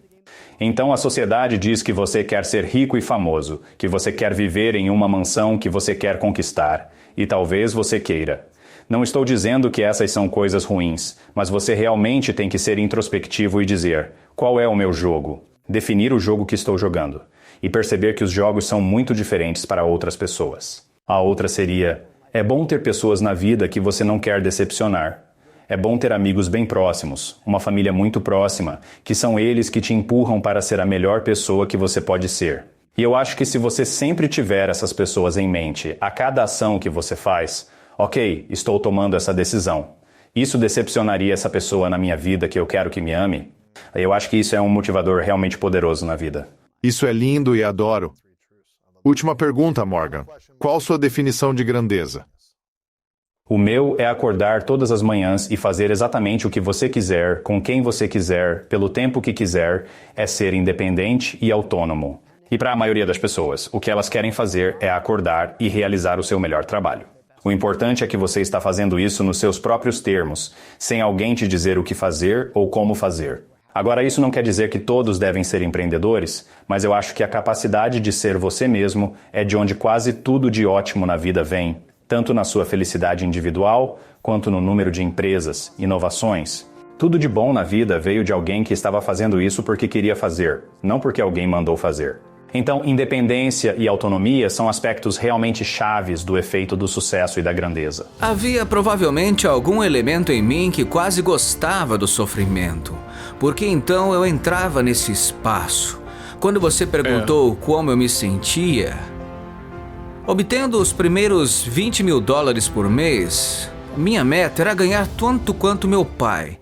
Então a sociedade diz que você quer ser rico e famoso, que você quer viver em uma mansão que você quer conquistar, e talvez você queira. Não estou dizendo que essas são coisas ruins, mas você realmente tem que ser introspectivo e dizer: qual é o meu jogo? Definir o jogo que estou jogando. E perceber que os jogos são muito diferentes para outras pessoas. A outra seria: é bom ter pessoas na vida que você não quer decepcionar. É bom ter amigos bem próximos, uma família muito próxima, que são eles que te empurram para ser a melhor pessoa que você pode ser. E eu acho que se você sempre tiver essas pessoas em mente a cada ação que você faz, ok, estou tomando essa decisão. Isso decepcionaria essa pessoa na minha vida que eu quero que me ame? Eu acho que isso é um motivador realmente poderoso na vida. Isso é lindo e adoro. Última pergunta, Morgan. Qual sua definição de grandeza? O meu é acordar todas as manhãs e fazer exatamente o que você quiser, com quem você quiser, pelo tempo que quiser, é ser independente e autônomo. E para a maioria das pessoas, o que elas querem fazer é acordar e realizar o seu melhor trabalho. O importante é que você está fazendo isso nos seus próprios termos, sem alguém te dizer o que fazer ou como fazer. Agora, isso não quer dizer que todos devem ser empreendedores, mas eu acho que a capacidade de ser você mesmo é de onde quase tudo de ótimo na vida vem, tanto na sua felicidade individual, quanto no número de empresas, inovações. Tudo de bom na vida veio de alguém que estava fazendo isso porque queria fazer, não porque alguém mandou fazer. Então, independência e autonomia são aspectos realmente chaves do efeito do sucesso e da grandeza. Havia provavelmente algum elemento em mim que quase gostava do sofrimento, porque então eu entrava nesse espaço. Quando você perguntou como eu me sentia, obtendo os primeiros $20 mil por mês, minha meta era ganhar tanto quanto meu pai.